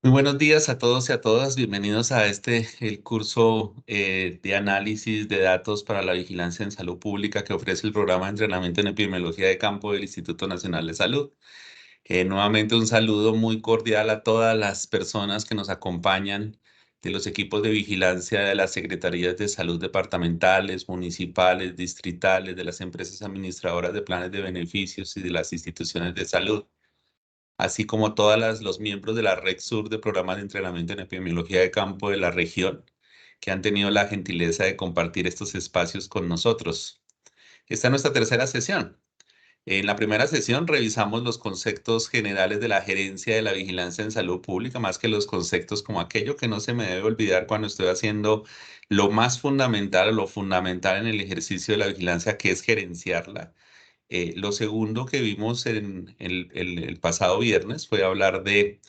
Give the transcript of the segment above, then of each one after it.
Muy buenos días a todos y a todas. Bienvenidos a el curso de análisis de datos para la vigilancia en salud pública que ofrece el programa de entrenamiento en epidemiología de campo del Instituto Nacional de Salud. Nuevamente un saludo muy cordial a todas las personas que nos acompañan de los equipos de vigilancia de las secretarías de salud departamentales, municipales, distritales, de las empresas administradoras de planes de beneficios y de las instituciones de salud, así como los miembros de la Red Sur de programas de entrenamiento en epidemiología de campo de la región, que han tenido la gentileza de compartir estos espacios con nosotros. Esta es nuestra tercera sesión. En la primera sesión revisamos los conceptos generales de la gerencia de la vigilancia en salud pública, más que los conceptos como aquello que no se me debe olvidar cuando estoy haciendo lo más fundamental o lo fundamental en el ejercicio de la vigilancia, que es gerenciarla. Lo segundo que vimos en el pasado viernes fue hablar de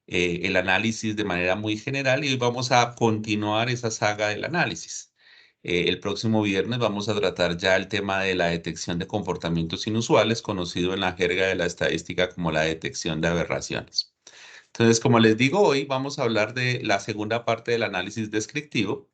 el análisis de manera muy general y hoy vamos a continuar esa saga del análisis. El próximo viernes vamos a tratar ya el tema de la detección de comportamientos inusuales, conocido en la jerga de la estadística como la detección de aberraciones. Entonces, como les digo, hoy vamos a hablar de la segunda parte del análisis descriptivo.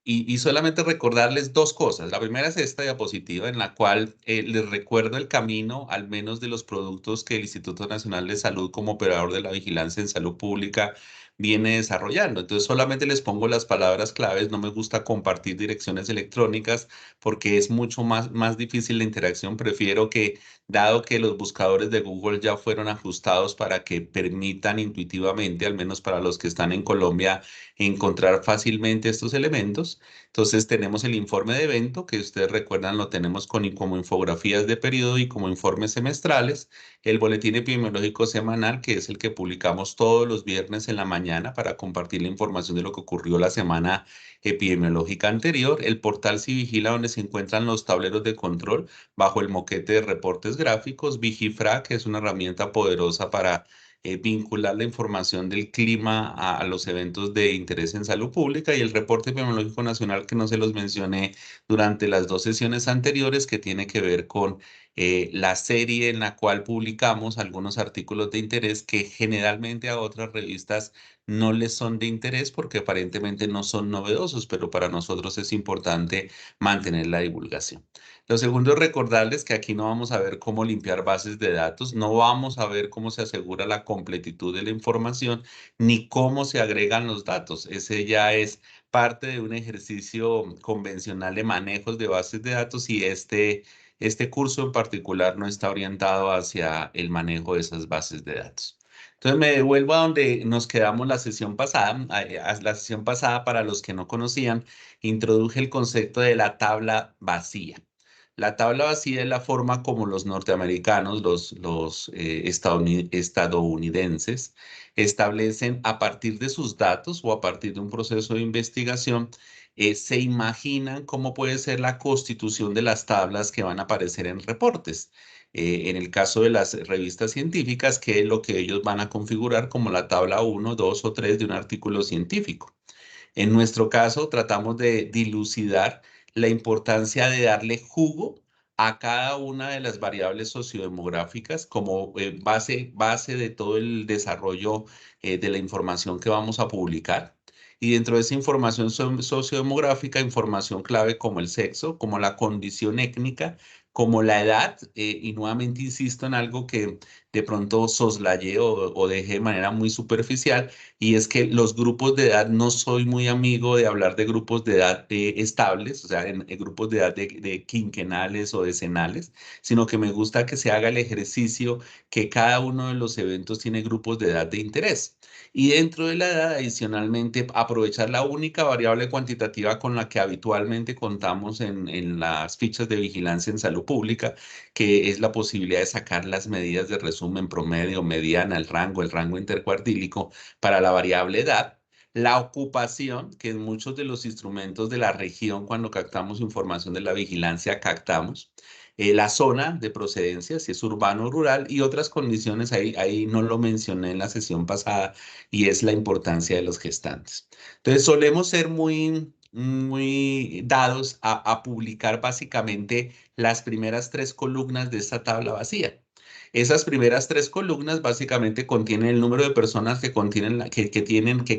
Y solamente recordarles dos cosas. La primera es esta diapositiva en la cual les recuerdo el camino, al menos de los productos que el Instituto Nacional de Salud como operador de la vigilancia en salud pública viene desarrollando. Entonces solamente les pongo las palabras claves. No me gusta compartir direcciones electrónicas porque es mucho más difícil la interacción. Prefiero que, dado que los buscadores de Google ya fueron ajustados para que permitan intuitivamente, al menos para los que están en Colombia, encontrar fácilmente estos elementos. Entonces tenemos el informe de evento, que ustedes recuerdan lo tenemos como infografías de periodo y como informes semestrales. El boletín epidemiológico semanal, que es el que publicamos todos los viernes en la mañana para compartir la información de lo que ocurrió la semana epidemiológica anterior. El portal Civigila, donde se encuentran los tableros de control bajo el moquete de reportes gráficos. Vigifra, que es una herramienta poderosa para vincular la información del clima a los eventos de interés en salud pública, y el reporte epidemiológico nacional, que no se los mencioné durante las dos sesiones anteriores, que tiene que ver con la serie en la cual publicamos algunos artículos de interés que generalmente a otras revistas no les son de interés porque aparentemente no son novedosos, pero para nosotros es importante mantener la divulgación. Lo segundo es recordarles que aquí no vamos a ver cómo limpiar bases de datos, no vamos a ver cómo se asegura la completitud de la información, ni cómo se agregan los datos. Ese ya es parte de un ejercicio convencional de manejos de bases de datos, y este curso en particular no está orientado hacia el manejo de esas bases de datos. Entonces me devuelvo a donde nos quedamos la sesión pasada. La sesión pasada, para los que no conocían, introduje el concepto de la tabla vacía. La tabla vacía es la forma como los norteamericanos, los estadounidenses, establecen a partir de sus datos o a partir de un proceso de investigación, se imaginan cómo puede ser la constitución de las tablas que van a aparecer en reportes. En el caso de las revistas científicas, que es lo que ellos van a configurar como la tabla 1, 2 o 3 de un artículo científico. En nuestro caso, tratamos de dilucidar la importancia de darle jugo a cada una de las variables sociodemográficas como base de todo el desarrollo de la información que vamos a publicar. Y dentro de esa información sociodemográfica, información clave como el sexo, como la condición étnica, como la edad, y nuevamente insisto en algo que de pronto soslayé o dejé de manera muy superficial, y es que los grupos de edad, no soy muy amigo de hablar de grupos de edad estables, o sea, en grupos de edad de quinquenales o decenales, sino que me gusta que se haga el ejercicio que cada uno de los eventos tiene grupos de edad de interés. Y dentro de la edad, adicionalmente, aprovechar la única variable cuantitativa con la que habitualmente contamos en las fichas de vigilancia en salud pública, que es la posibilidad de sacar las medidas de resumen promedio, mediana, el rango intercuartílico para la variable edad, la ocupación, que en muchos de los instrumentos de la región, cuando captamos información de la vigilancia, captamos, la zona de procedencia, si es urbano o rural, y otras condiciones, ahí no lo mencioné en la sesión pasada, y es la importancia de los gestantes. Entonces, solemos ser muy dados a publicar básicamente las primeras tres columnas de esta tabla vacía. Esas primeras tres columnas básicamente contienen el número de personas que contienen que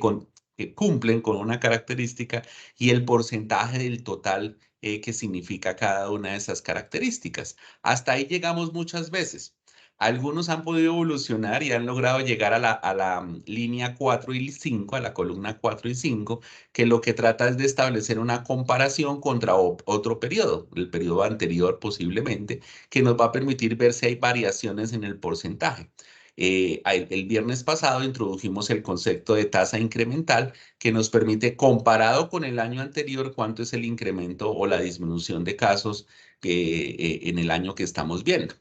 cumplen con una característica y el porcentaje del total que significa cada una de esas características. Hasta ahí llegamos muchas veces. Algunos han podido evolucionar y han logrado llegar a la línea 4 y 5, a la columna 4 y 5, que lo que trata es de establecer una comparación contra otro periodo, el periodo anterior posiblemente, que nos va a permitir ver si hay variaciones en el porcentaje. El viernes pasado introdujimos el concepto de tasa incremental que nos permite, comparado con el año anterior, cuánto es el incremento o la disminución de casos en el año que estamos viendo.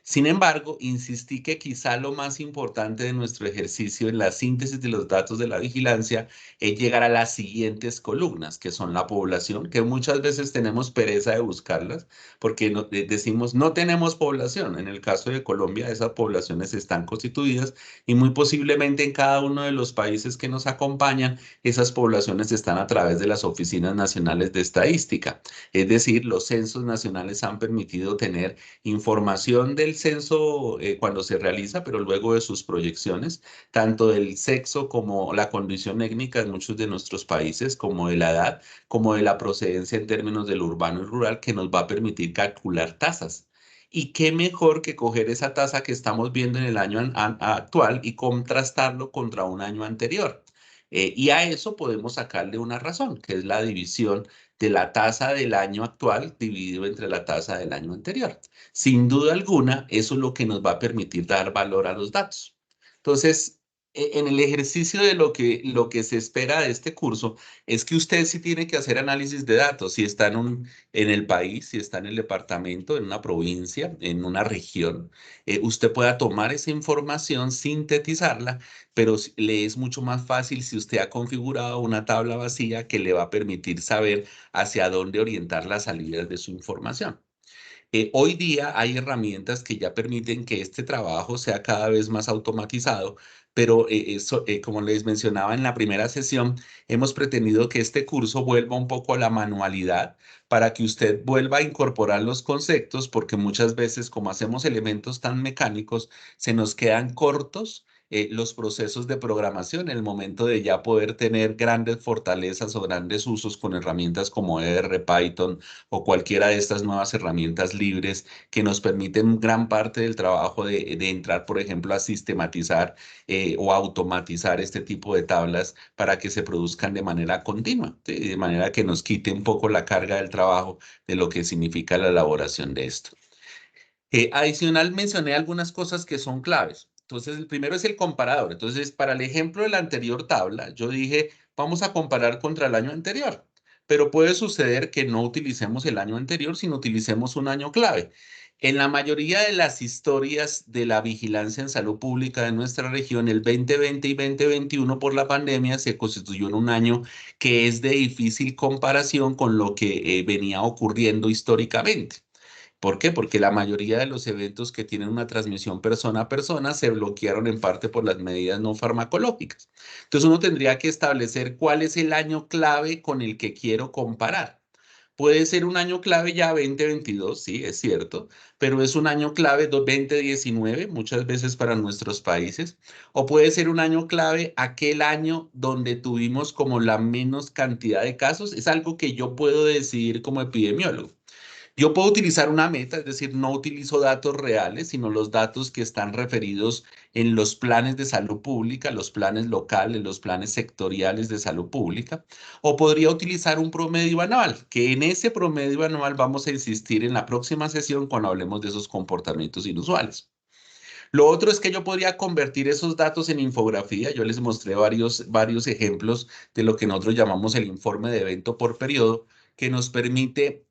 Sin embargo, insistí que quizá lo más importante de nuestro ejercicio en la síntesis de los datos de la vigilancia es llegar a las siguientes columnas, que son la población, que muchas veces tenemos pereza de buscarlas, porque decimos no tenemos población. En el caso de Colombia, esas poblaciones están constituidas y muy posiblemente en cada uno de los países que nos acompañan, esas poblaciones están a través de las oficinas nacionales de estadística. Es decir, los censos nacionales han permitido tener información del censo cuando se realiza, pero luego de sus proyecciones, tanto del sexo como la condición étnica en muchos de nuestros países, como de la edad, como de la procedencia en términos del urbano y rural, que nos va a permitir calcular tasas. Y qué mejor que coger esa tasa que estamos viendo en el año actual y contrastarlo contra un año anterior. Y a eso podemos sacarle una razón, que es la división de la tasa del año actual dividido entre la tasa del año anterior. Sin duda alguna, eso es lo que nos va a permitir dar valor a los datos. Entonces, en el ejercicio de lo que se espera de este curso es que usted sí tiene que hacer análisis de datos, si está en el país, si está en el departamento, en una provincia, en una región, usted pueda tomar esa información, sintetizarla, pero le es mucho más fácil si usted ha configurado una tabla vacía que le va a permitir saber hacia dónde orientar las salidas de su información. Hoy día hay herramientas que ya permiten que este trabajo sea cada vez más automatizado, pero como les mencionaba en la primera sesión, hemos pretendido que este curso vuelva un poco a la manualidad para que usted vuelva a incorporar los conceptos, porque muchas veces como hacemos elementos tan mecánicos, se nos quedan cortos. Los procesos de programación, en el momento de ya poder tener grandes fortalezas o grandes usos con herramientas como R, Python, o cualquiera de estas nuevas herramientas libres que nos permiten gran parte del trabajo de entrar, por ejemplo, a sistematizar o automatizar este tipo de tablas para que se produzcan de manera continua, ¿sí? De manera que nos quite un poco la carga del trabajo de lo que significa la elaboración de esto. Adicional, mencioné algunas cosas que son claves. Entonces, el primero es el comparador. Entonces, para el ejemplo de la anterior tabla, yo dije, vamos a comparar contra el año anterior, pero puede suceder que no utilicemos el año anterior, sino utilicemos un año clave. En la mayoría de las historias de la vigilancia en salud pública de nuestra región, el 2020 y 2021 por la pandemia se constituyó en un año que es de difícil comparación con lo que venía ocurriendo históricamente. ¿Por qué? Porque la mayoría de los eventos que tienen una transmisión persona a persona se bloquearon en parte por las medidas no farmacológicas. Entonces uno tendría que establecer cuál es el año clave con el que quiero comparar. Puede ser un año clave ya 2022, sí, es cierto, pero es un año clave 2019, muchas veces para nuestros países, o puede ser un año clave aquel año donde tuvimos como la menos cantidad de casos. Es algo que yo puedo decidir como epidemiólogo. Yo puedo utilizar una meta, es decir, no utilizo datos reales, sino los datos que están referidos en los planes de salud pública, los planes locales, los planes sectoriales de salud pública. O podría utilizar un promedio anual, que en ese promedio anual vamos a insistir en la próxima sesión cuando hablemos de esos comportamientos inusuales. Lo otro es que yo podría convertir esos datos en infografía. Yo les mostré varios ejemplos de lo que nosotros llamamos el informe de evento por periodo, que nos permite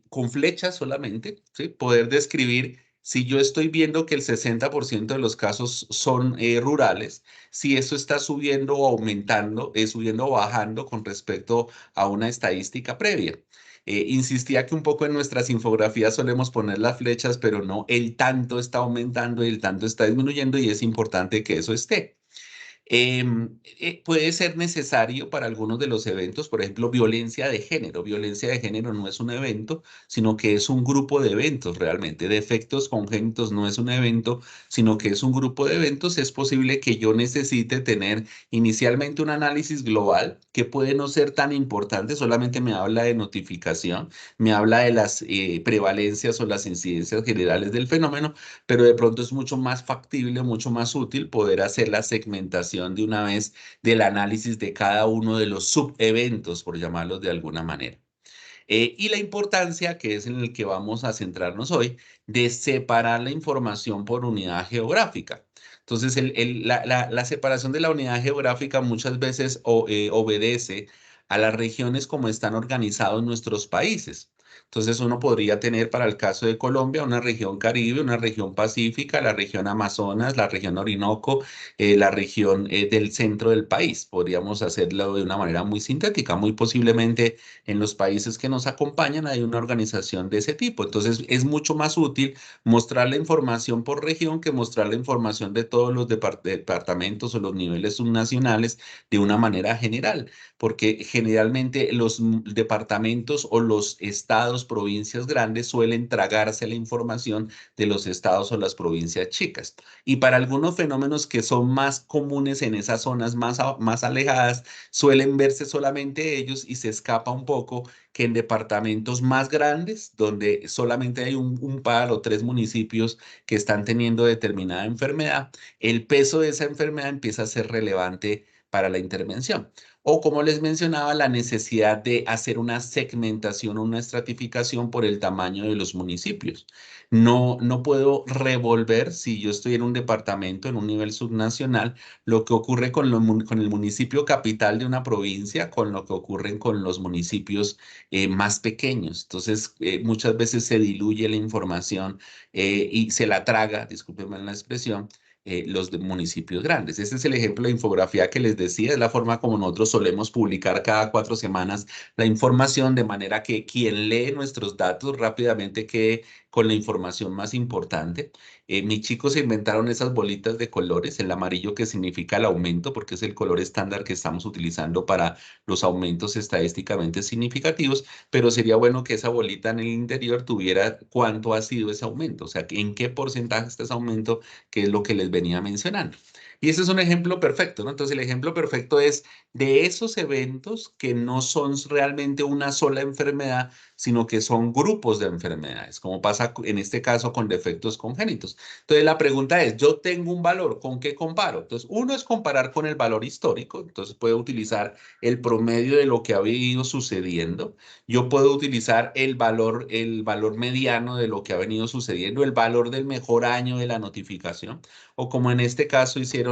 con flechas solamente, ¿sí? Poder describir si yo estoy viendo que el 60% de los casos son rurales, si eso está subiendo o aumentando, subiendo o bajando con respecto a una estadística previa. Insistía que un poco en nuestras infografías solemos poner las flechas, pero no, el tanto está aumentando y el tanto está disminuyendo y es importante que eso esté. Puede ser necesario para algunos de los eventos, por ejemplo, violencia de género. Violencia de género no es un evento, sino que es un grupo de eventos realmente. Defectos congénitos no es un evento, sino que es un grupo de eventos. Es posible que yo necesite tener inicialmente un análisis global que puede no ser tan importante, solamente me habla de notificación, me habla de las prevalencias o las incidencias generales del fenómeno, pero de pronto es mucho más factible, mucho más útil poder hacer la segmentación de una vez del análisis de cada uno de los subeventos, por llamarlos de alguna manera. Y la importancia, que es en el que vamos a centrarnos hoy, de separar la información por unidad geográfica. Entonces, la separación de la unidad geográfica muchas veces obedece a las regiones como están organizados nuestros países. Entonces, uno podría tener para el caso de Colombia una región Caribe, una región Pacífica, la región Amazonas, la región Orinoco, la región del centro del país. Podríamos hacerlo de una manera muy sintética. Muy posiblemente en los países que nos acompañan hay una organización de ese tipo. Entonces, es mucho más útil mostrar la información por región que mostrar la información de todos los departamentos o los niveles subnacionales de una manera general, porque generalmente los departamentos o los estados, provincias grandes suelen tragarse la información de los estados o las provincias chicas. Y para algunos fenómenos que son más comunes en esas zonas más alejadas, suelen verse solamente ellos y se escapa un poco que en departamentos más grandes, donde solamente hay un par o tres municipios que están teniendo determinada enfermedad, el peso de esa enfermedad empieza a ser relevante para la intervención. O como les mencionaba, la necesidad de hacer una segmentación o una estratificación por el tamaño de los municipios. No puedo revolver, si yo estoy en un departamento, en un nivel subnacional, lo que ocurre con el municipio capital de una provincia, con lo que ocurren con los municipios más pequeños. Entonces, muchas veces se diluye la información y se la traga, discúlpenme la expresión, los de municipios grandes. Este es el ejemplo de infografía que les decía, es la forma como nosotros solemos publicar cada 4 semanas la información, de manera que quien lee nuestros datos rápidamente quede con la información más importante. Mis chicos se inventaron esas bolitas de colores, el amarillo que significa el aumento, porque es el color estándar que estamos utilizando para los aumentos estadísticamente significativos, pero sería bueno que esa bolita en el interior tuviera cuánto ha sido ese aumento, o sea, en qué porcentaje está ese aumento, que es lo que les venía mencionando. Y ese es un ejemplo perfecto, ¿no? Entonces, el ejemplo perfecto es de esos eventos que no son realmente una sola enfermedad, sino que son grupos de enfermedades, como pasa en este caso con defectos congénitos. Entonces, la pregunta es, yo tengo un valor, ¿con qué comparo? Entonces, uno es comparar con el valor histórico, entonces puedo utilizar el promedio de lo que ha venido sucediendo. Yo puedo utilizar el valor mediano de lo que ha venido sucediendo, el valor del mejor año de la notificación, o como en este caso hicieron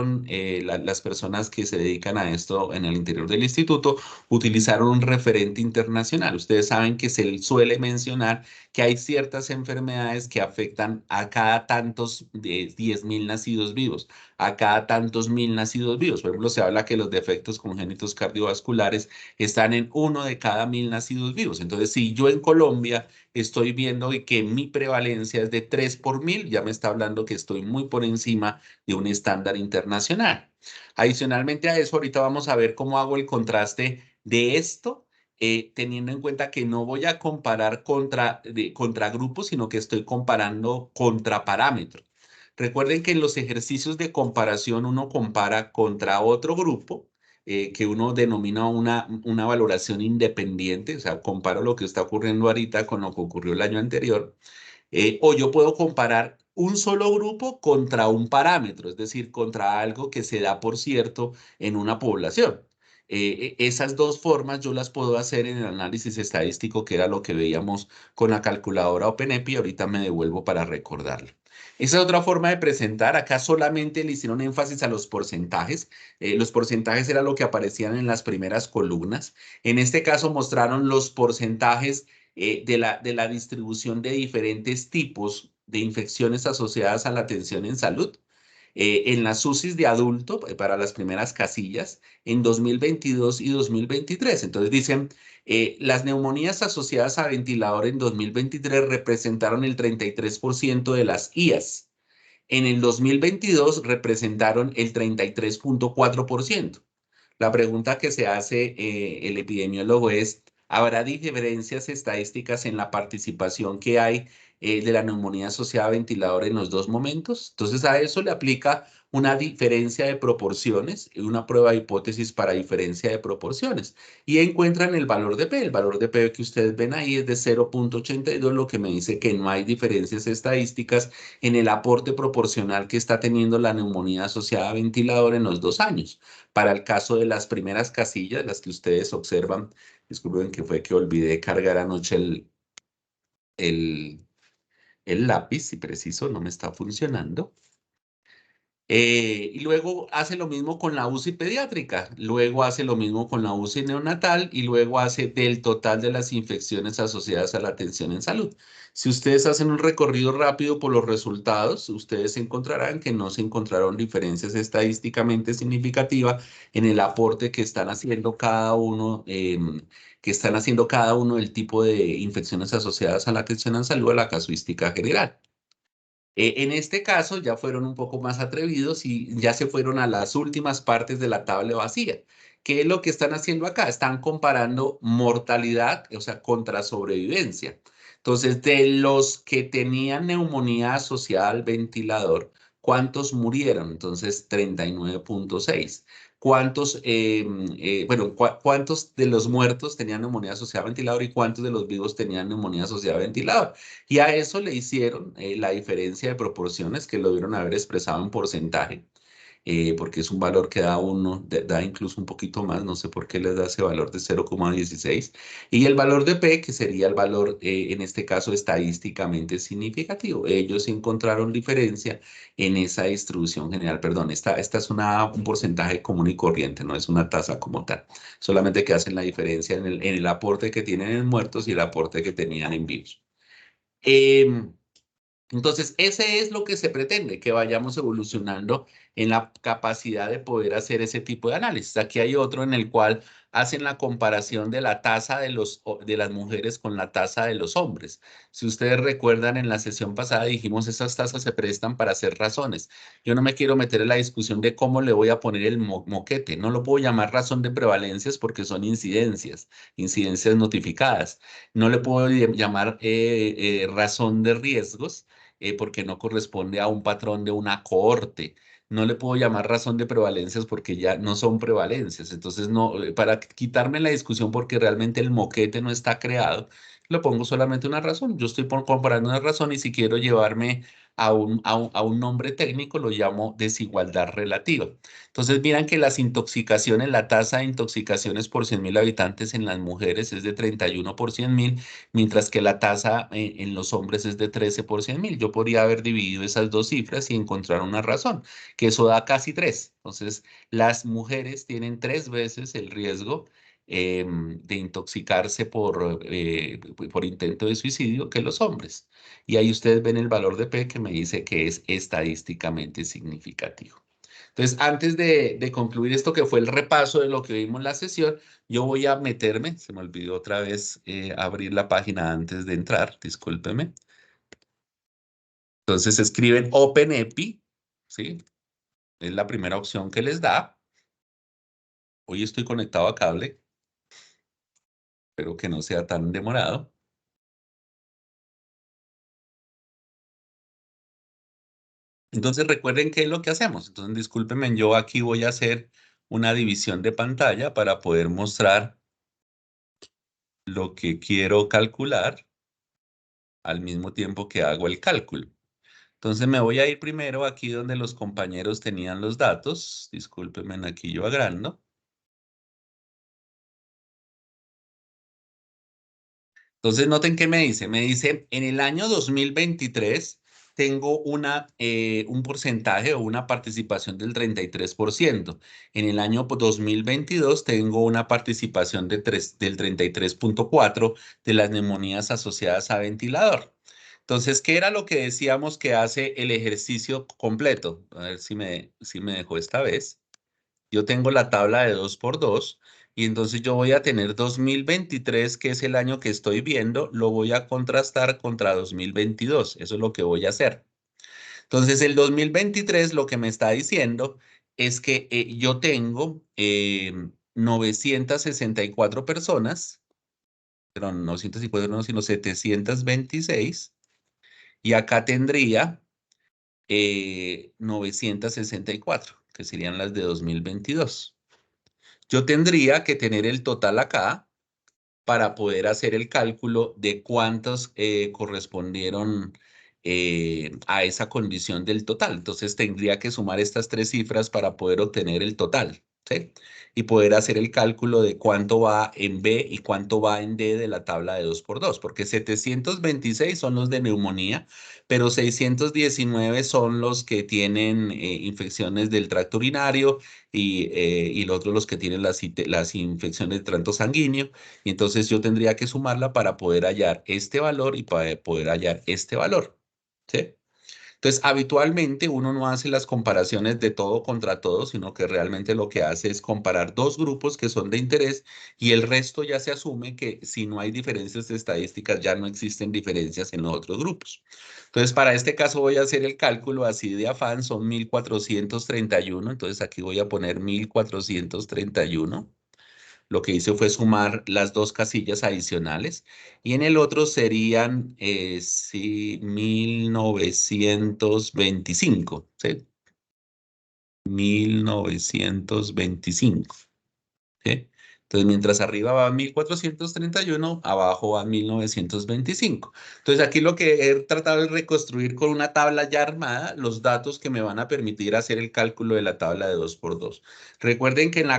las personas que se dedican a esto en el interior del instituto, utilizaron un referente internacional. Ustedes saben que se suele mencionar que hay ciertas enfermedades que afectan a cada tantos de 10.000 nacidos vivos, a cada tantos mil nacidos vivos. Por ejemplo, se habla que los defectos congénitos cardiovasculares están en 1 de cada 1.000 nacidos vivos. Entonces, si yo en Colombia estoy viendo que mi prevalencia es de 3 por 1.000, ya me está hablando que estoy muy por encima de un estándar internacional. Adicionalmente a eso, ahorita vamos a ver cómo hago el contraste de esto, teniendo en cuenta que no voy a comparar contra grupos, sino que estoy comparando contra parámetros. Recuerden que en los ejercicios de comparación uno compara contra otro grupo, que uno denomina una valoración independiente, o sea, comparo lo que está ocurriendo ahorita con lo que ocurrió el año anterior, o yo puedo comparar un solo grupo contra un parámetro, es decir, contra algo que se da por cierto en una población. Esas dos formas yo las puedo hacer en el análisis estadístico, que era lo que veíamos con la calculadora OpenEpi, y ahorita me devuelvo para recordarlo. Esa es otra forma de presentar. Acá solamente le hicieron énfasis a los porcentajes. Los porcentajes era lo que aparecían en las primeras columnas. En este caso mostraron los porcentajes de la distribución de diferentes tipos de infecciones asociadas a la atención en salud. En las UCIs de adulto, para las primeras casillas, en 2022 y 2023. Entonces dicen, las neumonías asociadas a ventilador en 2023 representaron el 33% de las IAS. En el 2022 representaron el 33,4%. La pregunta que se hace el epidemiólogo es, ¿habrá diferencias estadísticas en la participación que hay de la neumonía asociada a ventilador en los dos momentos? Entonces a eso le aplica una diferencia de proporciones, una prueba de hipótesis para diferencia de proporciones y encuentran el valor de P. El valor de P que ustedes ven ahí es de 0,82, lo que me dice que no hay diferencias estadísticas en el aporte proporcional que está teniendo la neumonía asociada a ventilador en los 2 años. Para el caso de las primeras casillas, las que ustedes observan, disculpen que fue que olvidé cargar anoche el, el lápiz, si preciso, no me está funcionando. Y luego hace lo mismo con la UCI pediátrica, luego hace lo mismo con la UCI neonatal y luego hace del total de las infecciones asociadas a la atención en salud. Si ustedes hacen un recorrido rápido por los resultados, ustedes encontrarán que no se encontraron diferencias estadísticamente significativas en el aporte que están haciendo cada uno, del tipo de infecciones asociadas a la atención en salud, a la casuística general. En este caso ya fueron un poco más atrevidos y ya se fueron a las últimas partes de la tabla vacía. ¿Qué es lo que están haciendo acá? Están comparando mortalidad, o sea, contra sobrevivencia. Entonces, de los que tenían neumonía asociada al ventilador, ¿cuántos murieron? Entonces, 39,6. ¿Cuántos de los muertos tenían neumonía asociada al ventilador y cuántos de los vivos tenían neumonía asociada al ventilador? Y a eso le hicieron la diferencia de proporciones que lo debieron haber expresado en porcentaje, porque es un valor que da uno, da incluso un poquito más, no sé por qué les da ese valor de 0,16. Y el valor de P, que sería el valor, en este caso, estadísticamente significativo. Ellos encontraron diferencia en esa distribución general. Perdón, esta es un porcentaje común y corriente, no es una tasa como tal. Solamente que hacen la diferencia en el aporte que tienen en muertos y el aporte que tenían en vivos. Em, entonces, ese es lo que se pretende, que vayamos evolucionando en la capacidad de poder hacer ese tipo de análisis. Aquí hay otro en el cual hacen la comparación de la tasa de las mujeres con la tasa de los hombres. Si ustedes recuerdan, en la sesión pasada dijimos esas tasas se prestan para hacer razones. Yo no me quiero meter en la discusión de cómo le voy a poner el moquete. No lo puedo llamar razón de prevalencias porque son incidencias notificadas. No le puedo llamar razón de riesgos porque no corresponde a un patrón de una cohorte. No le puedo llamar razón de prevalencias porque ya no son prevalencias. Entonces, no, para quitarme la discusión porque realmente el moquete no está creado, le pongo solamente una razón. Yo estoy comparando una razón y si quiero llevarme a un nombre técnico, lo llamo desigualdad relativa. Entonces, miran que las intoxicaciones, la tasa de intoxicaciones por 100.000 habitantes en las mujeres es de 31 por 100.000, mientras que la tasa en los hombres es de 13 por 100.000. Yo podría haber dividido esas dos cifras y encontrar una razón, que eso da casi 3. Entonces, las mujeres tienen 3 veces el riesgo de intoxicarse por intento de suicidio que los hombres. Y ahí ustedes ven el valor de P que me dice que es estadísticamente significativo. Entonces, antes de concluir esto que fue el repaso de lo que vimos en la sesión, yo voy a meterme, se me olvidó otra vez abrir la página antes de entrar, discúlpeme. Entonces escriben OpenEpi, ¿sí? Es la primera opción que les da. Hoy estoy conectado a cable, espero que no sea tan demorado. Entonces recuerden qué es lo que hacemos. Entonces discúlpenme, yo aquí voy a hacer una división de pantalla para poder mostrar lo que quiero calcular al mismo tiempo que hago el cálculo. Entonces me voy a ir primero aquí donde los compañeros tenían los datos. Discúlpenme, aquí yo agrando. Entonces noten qué me dice. Me dice, en el año 2023 tengo un porcentaje o una participación del 33%. En el año 2022 tengo una participación del 33,4% de las neumonías asociadas a ventilador. Entonces, ¿qué era lo que decíamos que hace el ejercicio completo? A ver si me dejó esta vez. Yo tengo la tabla de 2 por 2 y entonces yo voy a tener 2023, que es el año que estoy viendo, lo voy a contrastar contra 2022. Eso es lo que voy a hacer. Entonces, el 2023 lo que me está diciendo es que yo tengo 964 personas, pero no 954 no, sino 726, y acá tendría 964, que serían las de 2022. Yo tendría que tener el total acá para poder hacer el cálculo de cuántos correspondieron a esa condición del total. Entonces tendría que sumar estas tres cifras para poder obtener el total, ¿sí? Y poder hacer el cálculo de cuánto va en B y cuánto va en D de la tabla de 2 por 2, porque 726 son los de neumonía, pero 619 son los que tienen infecciones del tracto urinario y los otros los que tienen las infecciones de tracto sanguíneo. Y entonces yo tendría que sumarla para poder hallar este valor y para poder hallar este valor, ¿sí? Entonces, habitualmente uno no hace las comparaciones de todo contra todo, sino que realmente lo que hace es comparar dos grupos que son de interés y el resto ya se asume que si no hay diferencias estadísticas, ya no existen diferencias en los otros grupos. Entonces, para este caso voy a hacer el cálculo así de afán, son 1431, entonces aquí voy a poner 1431. Lo que hice fue sumar las dos casillas adicionales y en el otro serían, sí, 1925, ¿sí? 1925, ¿sí? Entonces, mientras arriba va 1431, abajo va 1925. Entonces, aquí lo que he tratado es reconstruir con una tabla ya armada los datos que me van a permitir hacer el cálculo de la tabla de 2 por 2. Recuerden que en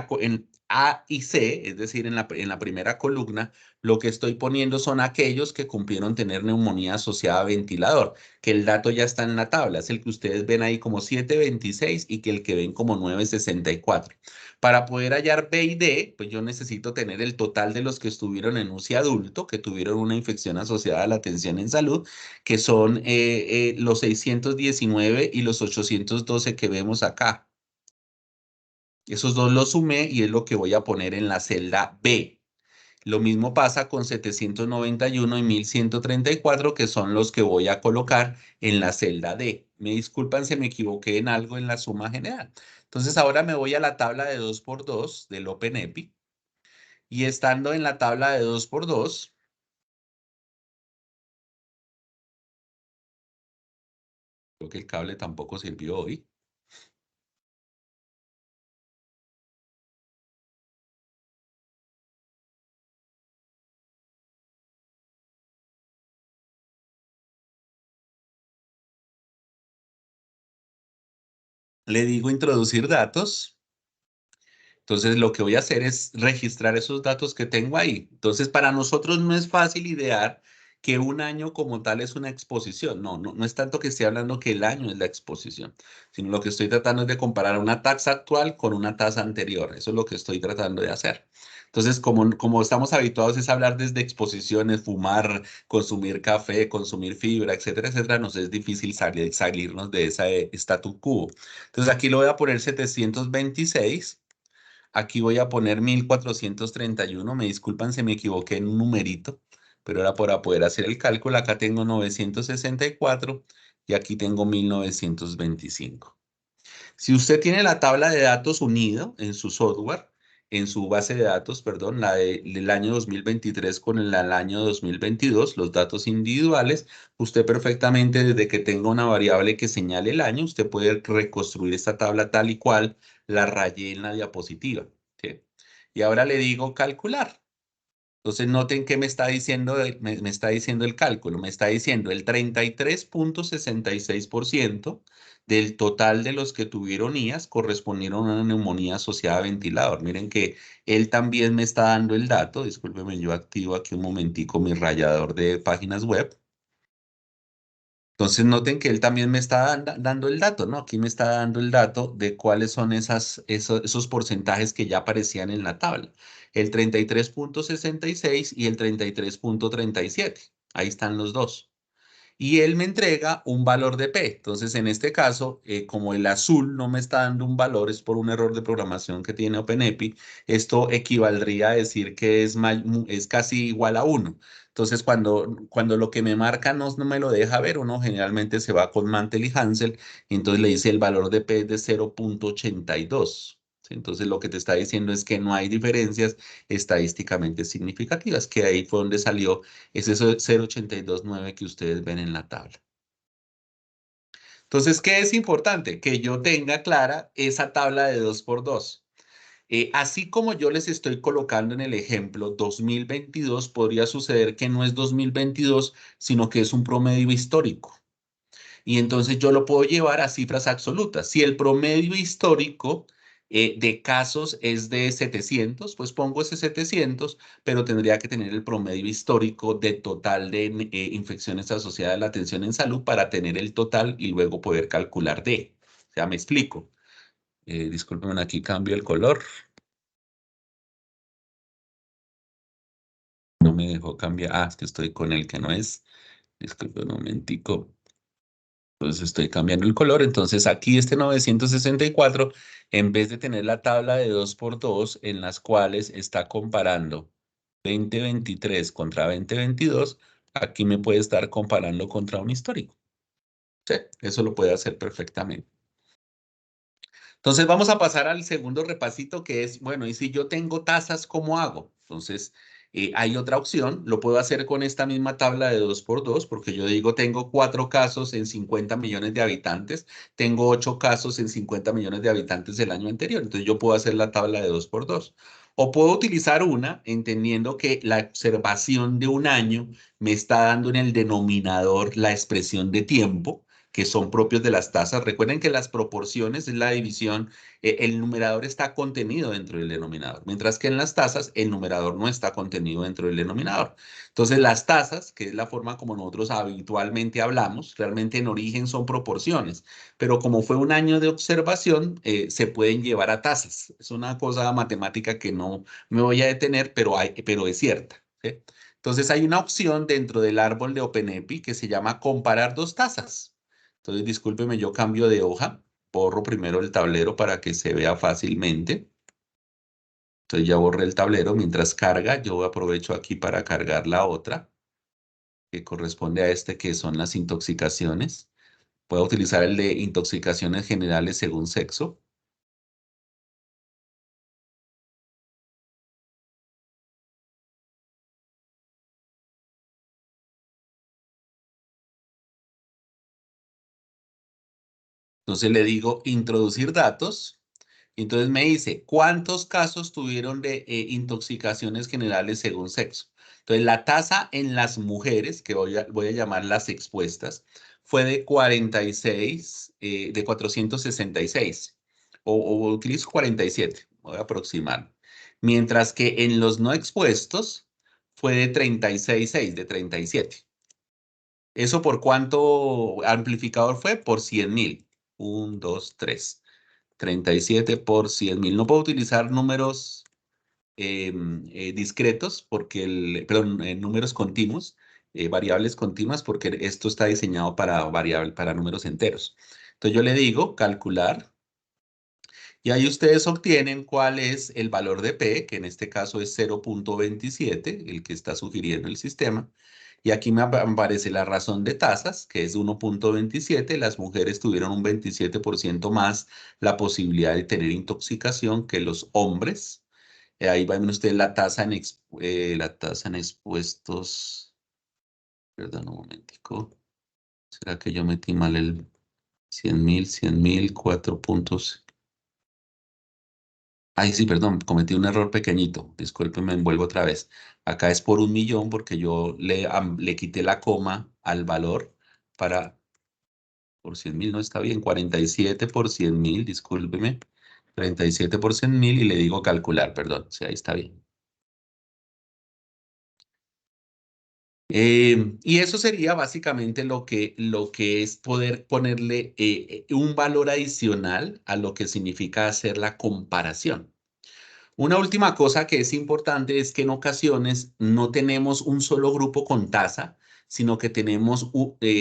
A y C, es decir, en la primera columna, lo que estoy poniendo son aquellos que cumplieron tener neumonía asociada a ventilador, que el dato ya está en la tabla, es el que ustedes ven ahí como 726 y que el que ven como 964. Para poder hallar B y D, pues yo necesito tener el total de los que estuvieron en UCI adulto, que tuvieron una infección asociada a la atención en salud, que son los 619 y los 812 que vemos acá. Esos dos los sumé y es lo que voy a poner en la celda B. Lo mismo pasa con 791 y 1134, que son los que voy a colocar en la celda D. Me disculpan si me equivoqué en algo en la suma general. Entonces ahora me voy a la tabla de 2 por 2 del OpenEpi y estando en la tabla de 2 por 2, creo que el cable tampoco sirvió hoy. Le digo introducir datos. Entonces, lo que voy a hacer es registrar esos datos que tengo ahí. Entonces, para nosotros no es fácil idear que un año como tal es una exposición. No, no, no es tanto que esté hablando que el año es la exposición, sino lo que estoy tratando es de comparar una tasa actual con una tasa anterior. Eso es lo que estoy tratando de hacer. Entonces, como estamos habituados es hablar desde exposiciones, fumar, consumir café, consumir fibra, etcétera, etcétera, nos es difícil salirnos de ese status quo. Entonces, aquí lo voy a poner 726. Aquí voy a poner 1431. Me disculpan si me equivoqué en un numerito, pero era para poder hacer el cálculo. Acá tengo 964 y aquí tengo 1925. Si usted tiene la tabla de datos unido en su software, en su base de datos, perdón, del año 2023 con el año 2022, los datos individuales, usted perfectamente desde que tenga una variable que señale el año, usted puede reconstruir esta tabla tal y cual la rayé en la diapositiva, ¿sí? Y ahora le digo calcular. Entonces noten que me está diciendo, me está diciendo el cálculo, me está diciendo el 33,66% del total de los que tuvieron IAS correspondieron a una neumonía asociada a ventilador. Miren que él también me está dando el dato, discúlpeme, yo activo aquí un momentico mi rayador de páginas web. Entonces noten que él también me está dando el dato, ¿no? Aquí me está dando el dato de cuáles son esos porcentajes que ya aparecían en la tabla. El 33,66 y el 33,37. Ahí están los dos. y él me entrega un valor de P. Entonces, en este caso, como el azul no me está dando un valor, es por un error de programación que tiene OpenEPI, esto equivaldría a decir que es casi igual a 1. Entonces, cuando lo que me marca no me lo deja ver, uno generalmente se va con Mantel y Hansel, y entonces le dice el valor de P es de 0.82. ¿Sí? Entonces, lo que te está diciendo es que no hay diferencias estadísticamente significativas, que ahí fue donde salió ese 0.829 que ustedes ven en la tabla. Entonces, ¿qué es importante? Que yo tenga clara esa tabla de 2 por 2. Así como yo les estoy colocando en el ejemplo 2022, podría suceder que no es 2022, sino que es un promedio histórico. Y entonces yo lo puedo llevar a cifras absolutas. Si el promedio histórico de casos es de 700, pues pongo ese 700, pero tendría que tener el promedio histórico de total de infecciones asociadas a la atención en salud para tener el total y luego poder calcular D. O sea, me explico. Discúlpenme, aquí cambio el color. No me dejó cambiar. Ah, es que estoy con el que no es. Disculpen un momentico. Entonces estoy cambiando el color. Entonces aquí este 964, en vez de tener la tabla de 2 por 2 en las cuales está comparando 2023 contra 2022, aquí me puede estar comparando contra un histórico. Sí, eso lo puede hacer perfectamente. Entonces vamos a pasar al segundo repasito que es, bueno, y si yo tengo tasas, ¿cómo hago? Entonces, hay otra opción, lo puedo hacer con esta misma tabla de 2 por 2 porque yo digo, tengo 4 casos en 50 millones de habitantes, tengo 8 casos en 50 millones de habitantes del año anterior, entonces yo puedo hacer la tabla de 2 por 2. O puedo utilizar una, entendiendo que la observación de un año me está dando en el denominador la expresión de tiempo, que son propios de las tasas. Recuerden que las proporciones es la división, el numerador está contenido dentro del denominador, mientras que en las tasas el numerador no está contenido dentro del denominador. Entonces las tasas, que es la forma como nosotros habitualmente hablamos, realmente en origen son proporciones, pero como fue un año de observación, se pueden llevar a tasas. Es una cosa matemática que no me voy a detener, pero es cierta. ¿Sí? Entonces hay una opción dentro del árbol de OpenEPI que se llama comparar dos tasas. Entonces, discúlpeme, yo cambio de hoja, borro primero el tablero para que se vea fácilmente. Entonces ya borré el tablero. Mientras carga, yo aprovecho aquí para cargar la otra, que corresponde a este, que son las intoxicaciones. Puedo utilizar el de intoxicaciones generales según sexo. Entonces le digo introducir datos. Entonces me dice, ¿cuántos casos tuvieron de intoxicaciones generales según sexo? Entonces la tasa en las mujeres, que voy a llamar las expuestas, fue de 46, de 466, o utilizo 47, voy a aproximar. Mientras que en los no expuestos fue de 36,6, de 37. ¿Eso por cuánto amplificador fue? Por 100,000. 1, 2, 3. 37 por 100,000. No puedo utilizar números discretos, perdón, números continuos, variables continuas, porque esto está diseñado para números enteros. Entonces yo le digo calcular, y ahí ustedes obtienen cuál es el valor de P, que en este caso es 0.27, el que está sugiriendo el sistema. Y aquí me aparece la razón de tasas, que es 1.27. Las mujeres tuvieron un 27% más la posibilidad de tener intoxicación que los hombres. Ahí va a ver usted la tasa en expuestos. Perdón, un momentico. ¿Será que yo metí mal el 100,000, 4 puntos? Ay, sí, perdón, cometí un error pequeñito. Discúlpeme, envuelvo otra vez. Acá es por 1,000,000 porque yo le quité la coma al valor para, por 100,000 no está bien, 47 por 100,000, discúlpeme. 37 por 100,000 y le digo calcular, perdón. Sí, ahí está bien. Y eso sería básicamente lo que es poder ponerle un valor adicional a lo que significa hacer la comparación. Una última cosa que es importante es que en ocasiones no tenemos un solo grupo con tasa, sino que tenemos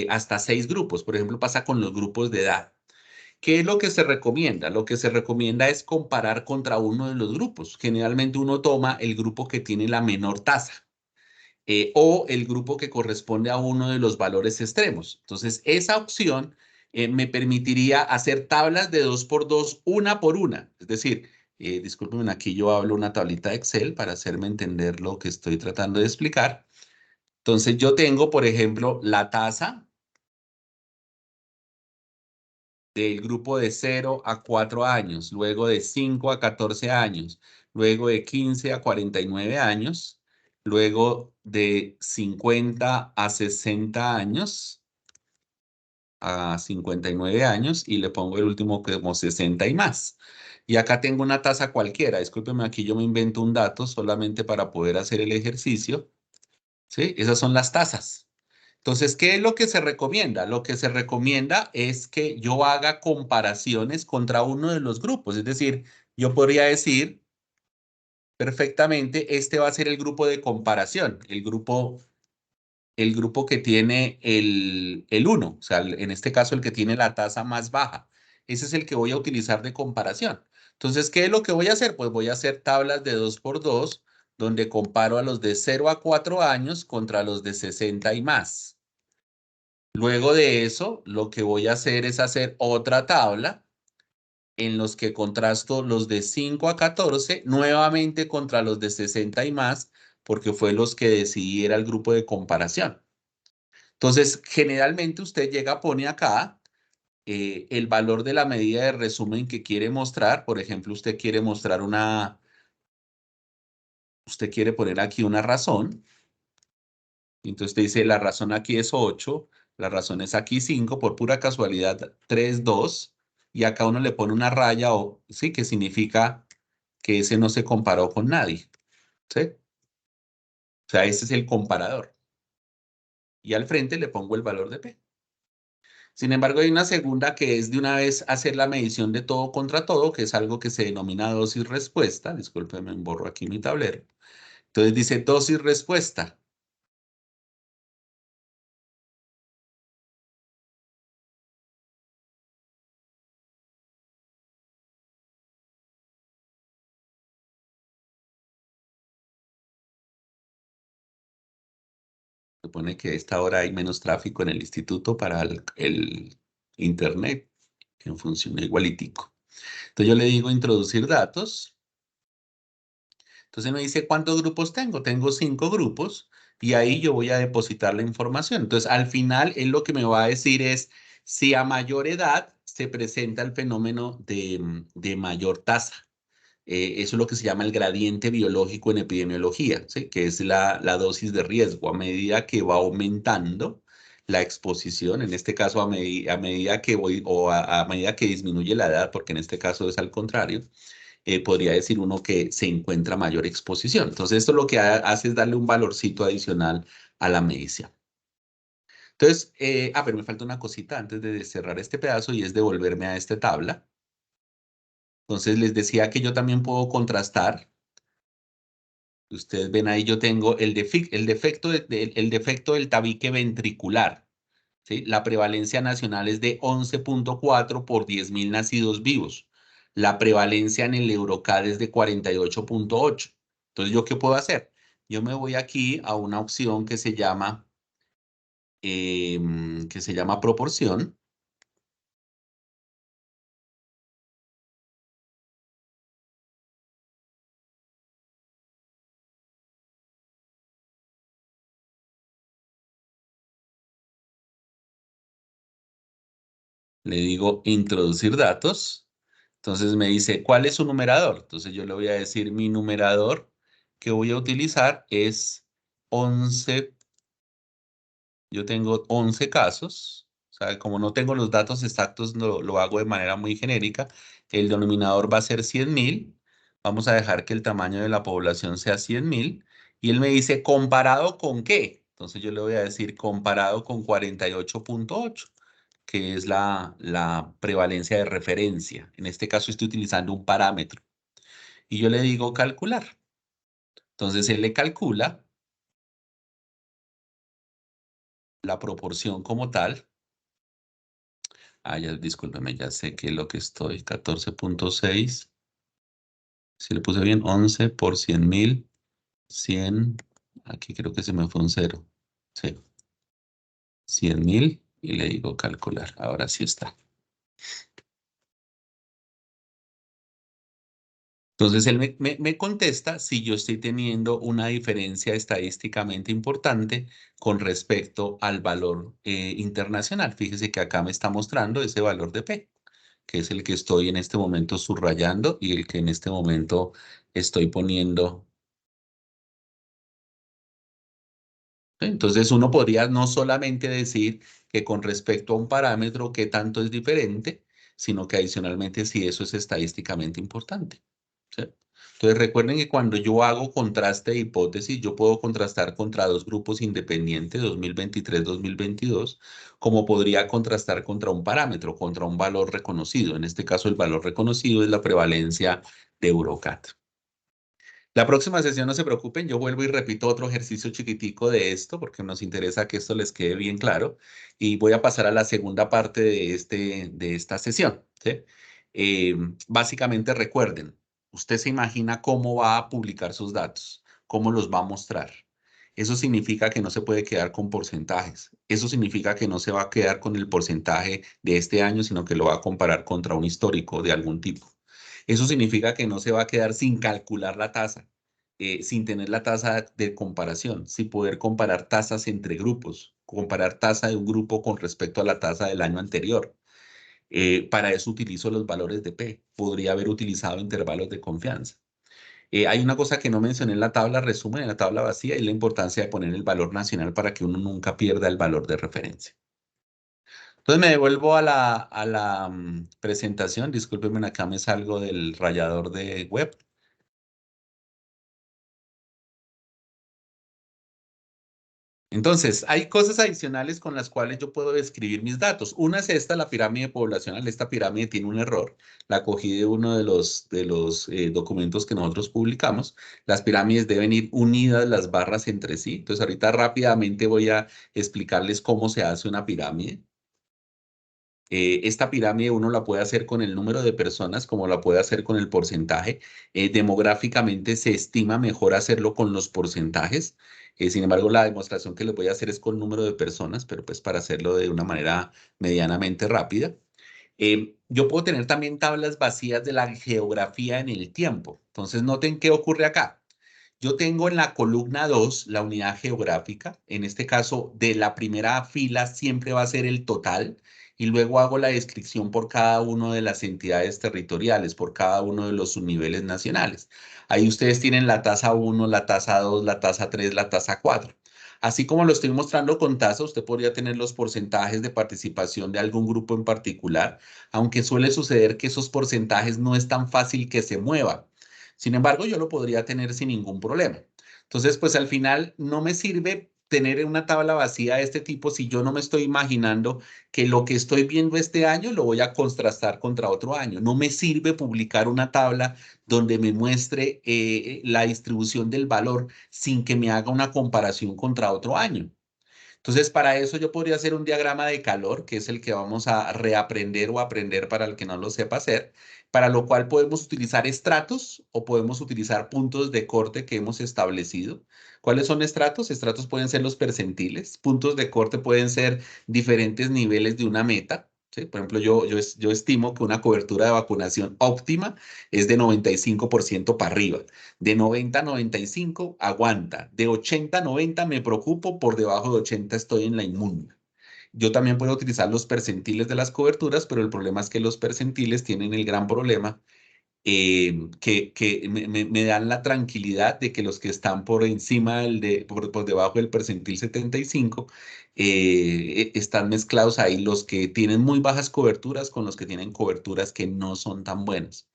hasta 6 grupos. Por ejemplo, pasa con los grupos de edad. ¿Qué es lo que se recomienda? Lo que se recomienda es comparar contra uno de los grupos. Generalmente uno toma el grupo que tiene la menor tasa o el grupo que corresponde a uno de los valores extremos. Entonces, esa opción me permitiría hacer tablas de 2 por 2, una por una. Es decir, discúlpenme, aquí yo hablo una tablita de Excel para hacerme entender lo que estoy tratando de explicar. Entonces, yo tengo, por ejemplo, la tasa del grupo de 0 a 4 años, luego de 5 a 14 años, luego de 15 a 49 años, luego de 50 a 60 años, a 59 años, y le pongo el último como 60 y más. Y acá tengo una tasa cualquiera. Discúlpeme, aquí yo me invento un dato solamente para poder hacer el ejercicio. ¿Sí? Esas son las tasas. Entonces, ¿qué es lo que se recomienda? Lo que se recomienda es que yo haga comparaciones contra uno de los grupos. Es decir, yo podría decir perfectamente, este va a ser el grupo de comparación, el grupo que tiene el 1, o sea, en este caso el que tiene la tasa más baja. Ese es el que voy a utilizar de comparación. Entonces, ¿qué es lo que voy a hacer? Pues voy a hacer tablas de 2 por 2, donde comparo a los de 0 a 4 años contra los de 60 y más. Luego de eso, lo que voy a hacer es hacer otra tabla en los que contrasto los de 5 a 14 nuevamente contra los de 60 y más, porque fue los que decidí era el grupo de comparación. Entonces, generalmente usted llega, pone acá el valor de la medida de resumen que quiere mostrar. Por ejemplo, usted quiere poner aquí una razón. Entonces usted dice, la razón aquí es 8, la razón es aquí 5, por pura casualidad 3, 2, y acá uno le pone una raya, o sí, que significa que ese no se comparó con nadie, ¿sí? O sea, ese es el comparador. Y al frente le pongo el valor de P. Sin embargo, hay una segunda que es de una vez hacer la medición de todo contra todo, que es algo que se denomina dosis respuesta. Discúlpeme, borro aquí mi tablero. Entonces dice dosis respuesta. Supone que a esta hora hay menos tráfico en el instituto para el internet, que funciona igualitico. Entonces yo le digo introducir datos. Entonces me dice cuántos grupos tengo. Tengo 5 grupos y ahí yo voy a depositar la información. Entonces al final él lo que me va a decir es si a mayor edad se presenta el fenómeno de mayor tasa. Eso es lo que se llama el gradiente biológico en epidemiología, ¿sí? Que es la dosis de riesgo. A medida que va aumentando la exposición, en este caso a medida que voy, o a medida que disminuye la edad, porque en este caso es al contrario, podría decir uno que se encuentra mayor exposición. Entonces, esto lo que hace es darle un valorcito adicional a la medición. Entonces, pero me falta una cosita antes de cerrar este pedazo y es devolverme a esta tabla. Entonces, les decía que yo también puedo contrastar. Ustedes ven ahí, yo tengo el defecto del tabique ventricular. ¿Sí? La prevalencia nacional es de 11.4 por 10.000 nacidos vivos. La prevalencia en el Eurocat es de 48.8. Entonces, ¿yo qué puedo hacer? Yo me voy aquí a una opción que se llama proporción. Le digo introducir datos. Entonces me dice, ¿cuál es su numerador? Entonces yo le voy a decir, mi numerador que voy a utilizar es 11. Yo tengo 11 casos. O sea, como no tengo los datos exactos, lo hago de manera muy genérica. El denominador va a ser 100.000. Vamos a dejar que el tamaño de la población sea 100.000. Y él me dice, ¿comparado con qué? Entonces yo le voy a decir, comparado con 48.8, que es la prevalencia de referencia. En este caso estoy utilizando un parámetro. Y yo le digo calcular. Entonces él le calcula la proporción como tal. Ya, discúlpeme, ya sé que lo que estoy, 14.6. Si le puse bien, 11 por 100.000, 100, aquí creo que se me fue un cero. Sí, 100.000 y le digo calcular. Ahora sí está. Entonces él me contesta si yo estoy teniendo una diferencia estadísticamente importante con respecto al valor internacional. Fíjese que acá me está mostrando ese valor de P, que es el que estoy en este momento subrayando y el que en este momento estoy poniendo. Entonces uno podría no solamente decir que con respecto a un parámetro qué tanto es diferente, sino que adicionalmente si eso es estadísticamente importante. ¿Sí? Entonces recuerden que cuando yo hago contraste de hipótesis, yo puedo contrastar contra dos grupos independientes, 2023-2022, como podría contrastar contra un parámetro, contra un valor reconocido. En este caso, el valor reconocido es la prevalencia de Eurocat. La próxima sesión, no se preocupen, yo vuelvo y repito otro ejercicio chiquitico de esto porque nos interesa que esto les quede bien claro y voy a pasar a la segunda parte de esta sesión. ¿Sí? Eh, Básicamente recuerden, usted se imagina cómo va a publicar sus datos, cómo los va a mostrar. Eso significa que no se puede quedar con porcentajes. Eso significa que no se va a quedar con el porcentaje de este año, sino que lo va a comparar contra un histórico de algún tipo. Eso significa que no se va a quedar sin calcular la tasa, sin tener la tasa de comparación, sin poder comparar tasas entre grupos, comparar tasa de un grupo con respecto a la tasa del año anterior. Para eso utilizo los valores de P. Podría haber utilizado intervalos de confianza. Hay una cosa que no mencioné en la tabla resumen, en la tabla vacía, y la importancia de poner el valor nacional para que uno nunca pierda el valor de referencia. Entonces me devuelvo a la presentación. Discúlpenme, acá me salgo del rayador de web. Entonces, hay cosas adicionales con las cuales yo puedo describir mis datos. Una es esta, la pirámide poblacional. Esta pirámide tiene un error. La cogí de uno de los documentos que nosotros publicamos. Las pirámides deben ir unidas las barras entre sí. Entonces, ahorita rápidamente voy a explicarles cómo se hace una pirámide. Esta pirámide uno la puede hacer con el número de personas como la puede hacer con el porcentaje. Demográficamente se estima mejor hacerlo con los porcentajes. Sin embargo, la demostración que les voy a hacer es con número de personas, pero pues para hacerlo de una manera medianamente rápida. Yo puedo tener también tablas vacías de la geografía en el tiempo. Entonces, noten qué ocurre acá. Yo tengo en la columna 2 la unidad geográfica. En este caso, de la primera fila siempre va a ser el total y luego hago la descripción por cada una de las entidades territoriales, por cada uno de los subniveles nacionales. Ahí ustedes tienen la tasa 1, la tasa 2, la tasa 3, la tasa 4. Así como lo estoy mostrando con tasa, usted podría tener los porcentajes de participación de algún grupo en particular, aunque suele suceder que esos porcentajes no es tan fácil que se muevan. Sin embargo, yo lo podría tener sin ningún problema. Entonces, pues al final no me sirve tener una tabla vacía de este tipo si yo no me estoy imaginando que lo que estoy viendo este año lo voy a contrastar contra otro año. No me sirve publicar una tabla donde me muestre la distribución del valor sin que me haga una comparación contra otro año. Entonces, para eso yo podría hacer un diagrama de calor, que es el que vamos a reaprender o aprender para el que no lo sepa hacer, para lo cual podemos utilizar estratos o podemos utilizar puntos de corte que hemos establecido. ¿Cuáles son estratos? Estratos pueden ser los percentiles, puntos de corte pueden ser diferentes niveles de una meta. ¿Sí? Por ejemplo, yo estimo que una cobertura de vacunación óptima es de 95% para arriba. De 90 a 95 aguanta. De 80 a 90 me preocupo, por debajo de 80 estoy en la inmunda. Yo también puedo utilizar los percentiles de las coberturas, pero el problema es que los percentiles tienen el gran problema que me dan la tranquilidad de que los que están por encima por debajo del percentil 75 están mezclados ahí los que tienen muy bajas coberturas con los que tienen coberturas que no son tan buenas.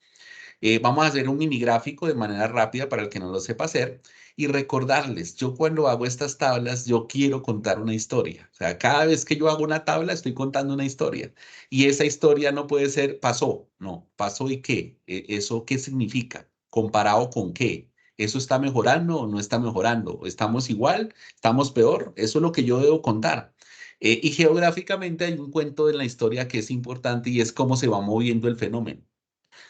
Vamos a hacer un mini gráfico de manera rápida para el que no lo sepa hacer y recordarles, yo cuando hago estas tablas, yo quiero contar una historia. O sea, cada vez que yo hago una tabla, estoy contando una historia. Y esa historia no puede ser pasó, no, pasó y qué. ¿Eso qué significa? ¿Comparado con qué? ¿Eso está mejorando o no está mejorando? ¿Estamos igual? ¿Estamos peor? Eso es lo que yo debo contar. Y geográficamente hay un cuento en la historia que es importante y es cómo se va moviendo el fenómeno.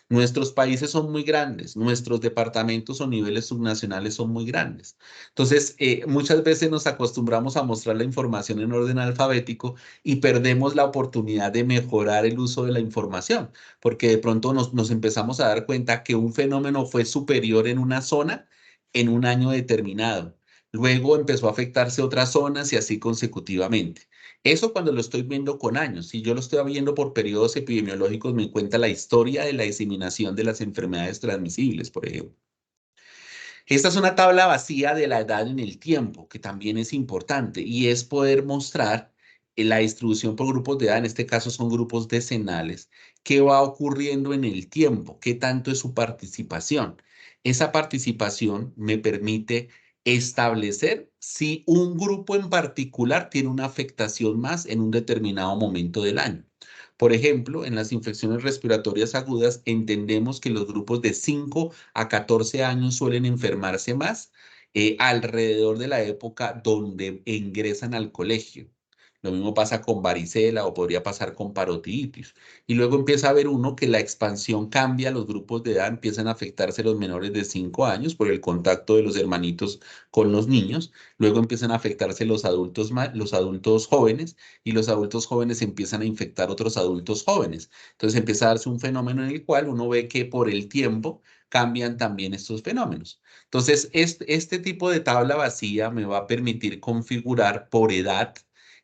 Nuestros países son muy grandes, nuestros departamentos o niveles subnacionales son muy grandes. Entonces, muchas veces nos acostumbramos a mostrar la información en orden alfabético y perdemos la oportunidad de mejorar el uso de la información, porque de pronto nos empezamos a dar cuenta que un fenómeno fue superior en una zona en un año determinado. Luego empezó a afectarse otras zonas y así consecutivamente. Eso cuando lo estoy viendo con años. Si yo lo estoy viendo por periodos epidemiológicos, me cuenta la historia de la diseminación de las enfermedades transmisibles, por ejemplo. Esta es una tabla vacía de la edad en el tiempo, que también es importante, y es poder mostrar la distribución por grupos de edad, en este caso son grupos decenales, qué va ocurriendo en el tiempo, qué tanto es su participación. Esa participación me permite establecer si un grupo en particular tiene una afectación más en un determinado momento del año. Por ejemplo, en las infecciones respiratorias agudas entendemos que los grupos de 5 a 14 años suelen enfermarse más alrededor de la época donde ingresan al colegio. Lo mismo pasa con varicela o podría pasar con parotiditis. Y luego empieza a ver uno que la expansión cambia, los grupos de edad empiezan a afectarse los menores de 5 años por el contacto de los hermanitos con los niños. Luego empiezan a afectarse los adultos jóvenes y los adultos jóvenes empiezan a infectar otros adultos jóvenes. Entonces empieza a darse un fenómeno en el cual uno ve que por el tiempo cambian también estos fenómenos. Entonces, este tipo de tabla vacía me va a permitir configurar por edad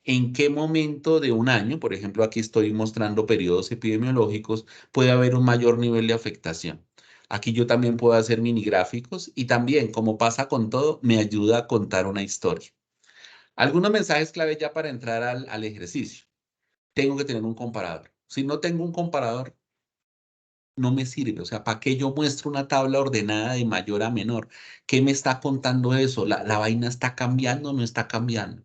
en qué momento de un año, por ejemplo, aquí estoy mostrando periodos epidemiológicos, puede haber un mayor nivel de afectación. Aquí yo también puedo hacer mini gráficos y también, como pasa con todo, me ayuda a contar una historia. Algunos mensajes clave ya para entrar al ejercicio. Tengo que tener un comparador. Si no tengo un comparador, no me sirve. O sea, ¿para qué yo muestro una tabla ordenada de mayor a menor? ¿Qué me está contando eso? ¿La vaina está cambiando o no está cambiando?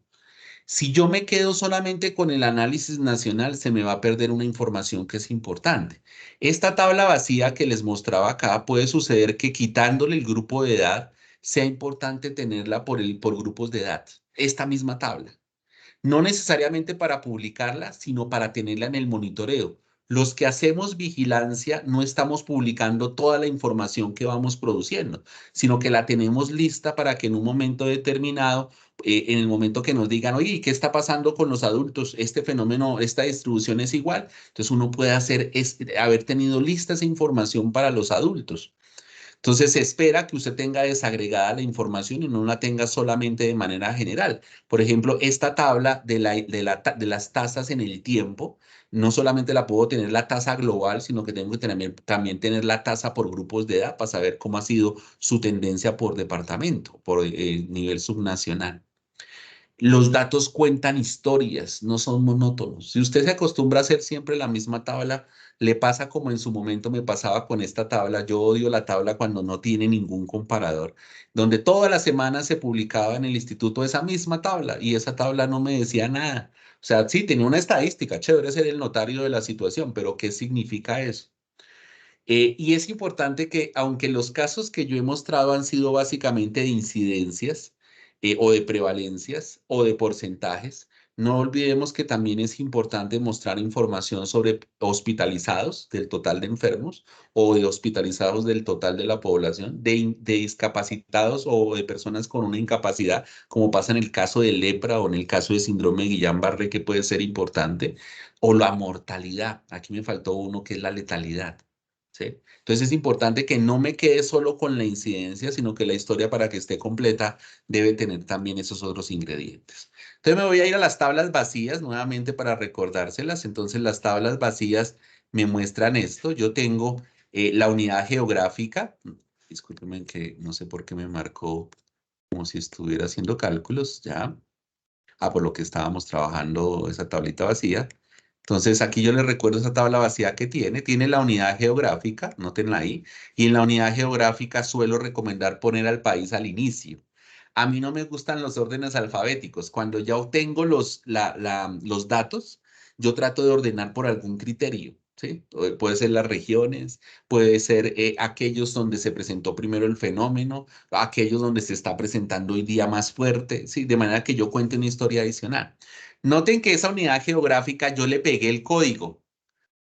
Si yo me quedo solamente con el análisis nacional, se me va a perder una información que es importante. Esta tabla vacía que les mostraba acá puede suceder que quitándole el grupo de edad, sea importante tenerla por grupos de edad. Esta misma tabla no necesariamente para publicarla, sino para tenerla en el monitoreo. Los que hacemos vigilancia no estamos publicando toda la información que vamos produciendo, sino que la tenemos lista para que en un momento determinado, en el momento que nos digan, oye, ¿qué está pasando con los adultos? Este fenómeno, esta distribución es igual. Entonces uno puede haber tenido lista esa información para los adultos. Entonces se espera que usted tenga desagregada la información y no la tenga solamente de manera general. Por ejemplo, esta tabla de las tasas en el tiempo, no solamente la puedo tener la tasa global, sino que tengo que también tener la tasa por grupos de edad para saber cómo ha sido su tendencia por departamento, por nivel subnacional. Los datos cuentan historias, no son monótonos. Si usted se acostumbra a hacer siempre la misma tabla, le pasa como en su momento me pasaba con esta tabla. Yo odio la tabla cuando no tiene ningún comparador, donde toda la semana se publicaba en el instituto esa misma tabla y esa tabla no me decía nada. O sea, sí, tenía una estadística, chévere ser el notario de la situación, pero ¿qué significa eso? Y es importante que, aunque los casos que yo he mostrado han sido básicamente de incidencias o de prevalencias o de porcentajes, no olvidemos que también es importante mostrar información sobre hospitalizados del total de enfermos o de hospitalizados del total de la población, de discapacitados o de personas con una incapacidad, como pasa en el caso de lepra o en el caso de síndrome de Guillain-Barré, que puede ser importante, o la mortalidad. Aquí me faltó uno que es la letalidad. ¿Sí? Entonces es importante que no me quede solo con la incidencia, sino que la historia para que esté completa debe tener también esos otros ingredientes. Entonces me voy a ir a las tablas vacías nuevamente para recordárselas. Entonces las tablas vacías me muestran esto. Yo tengo la unidad geográfica. Discúlpenme que no sé por qué me marcó como si estuviera haciendo cálculos, ¿ya? Por lo que estábamos trabajando esa tablita vacía. Entonces, aquí yo les recuerdo esa tabla vacía que tiene la unidad geográfica, nótenla ahí, y en la unidad geográfica suelo recomendar poner al país al inicio. A mí no me gustan los órdenes alfabéticos. Cuando ya obtengo los datos, yo trato de ordenar por algún criterio, ¿sí? Puede ser las regiones, puede ser aquellos donde se presentó primero el fenómeno, aquellos donde se está presentando hoy día más fuerte, ¿sí? De manera que yo cuente una historia adicional. Noten que esa unidad geográfica yo le pegué el código.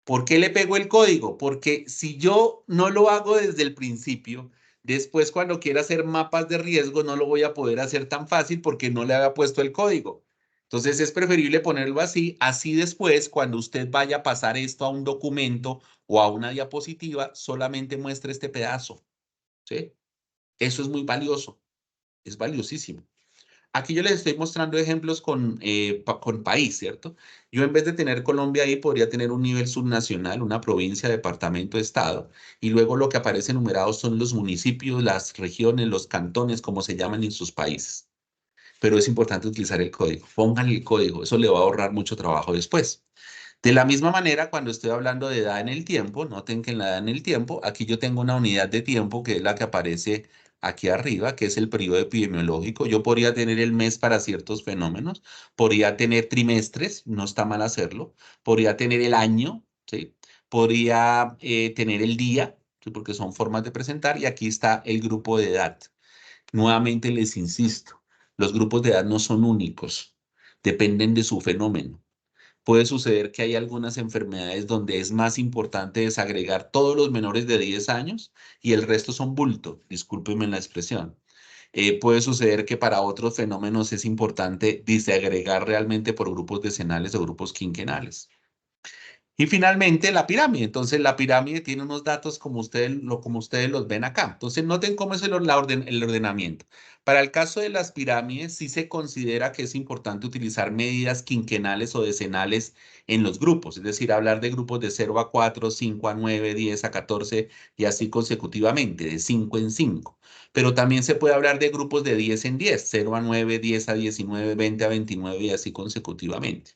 ¿Por qué le pego el código? Porque si yo no lo hago desde el principio, después cuando quiera hacer mapas de riesgo no lo voy a poder hacer tan fácil porque no le había puesto el código. Entonces es preferible ponerlo así, así después cuando usted vaya a pasar esto a un documento o a una diapositiva, solamente muestre este pedazo, ¿sí? Eso es muy valioso, es valiosísimo. Aquí yo les estoy mostrando ejemplos con país, ¿cierto? Yo en vez de tener Colombia ahí, podría tener un nivel subnacional, una provincia, departamento, estado, y luego lo que aparece enumerado son los municipios, las regiones, los cantones, como se llaman en sus países. Pero es importante utilizar el código. Pónganle el código, eso le va a ahorrar mucho trabajo después. De la misma manera, cuando estoy hablando de edad en el tiempo, noten que en la edad en el tiempo, aquí yo tengo una unidad de tiempo que es la que aparece aquí arriba, que es el periodo epidemiológico. Yo podría tener el mes para ciertos fenómenos, podría tener trimestres, no está mal hacerlo, podría tener el año, ¿sí? Podría tener el día, ¿sí? Porque son formas de presentar, y aquí está el grupo de edad. Nuevamente les insisto, los grupos de edad no son únicos, dependen de su fenómeno. Puede suceder que hay algunas enfermedades donde es más importante desagregar todos los menores de 10 años y el resto son bulto, discúlpenme la expresión. Puede suceder que para otros fenómenos es importante desagregar realmente por grupos decenales o grupos quinquenales. Y finalmente la pirámide. Entonces la pirámide tiene unos datos como ustedes los ven acá. Entonces noten cómo es el ordenamiento. Para el caso de las pirámides, sí se considera que es importante utilizar medidas quinquenales o decenales en los grupos, es decir, hablar de grupos de 0 a 4, 5 a 9, 10 a 14 y así consecutivamente, de 5 en 5. Pero también se puede hablar de grupos de 10 en 10, 0 a 9, 10 a 19, 20 a 29 y así consecutivamente.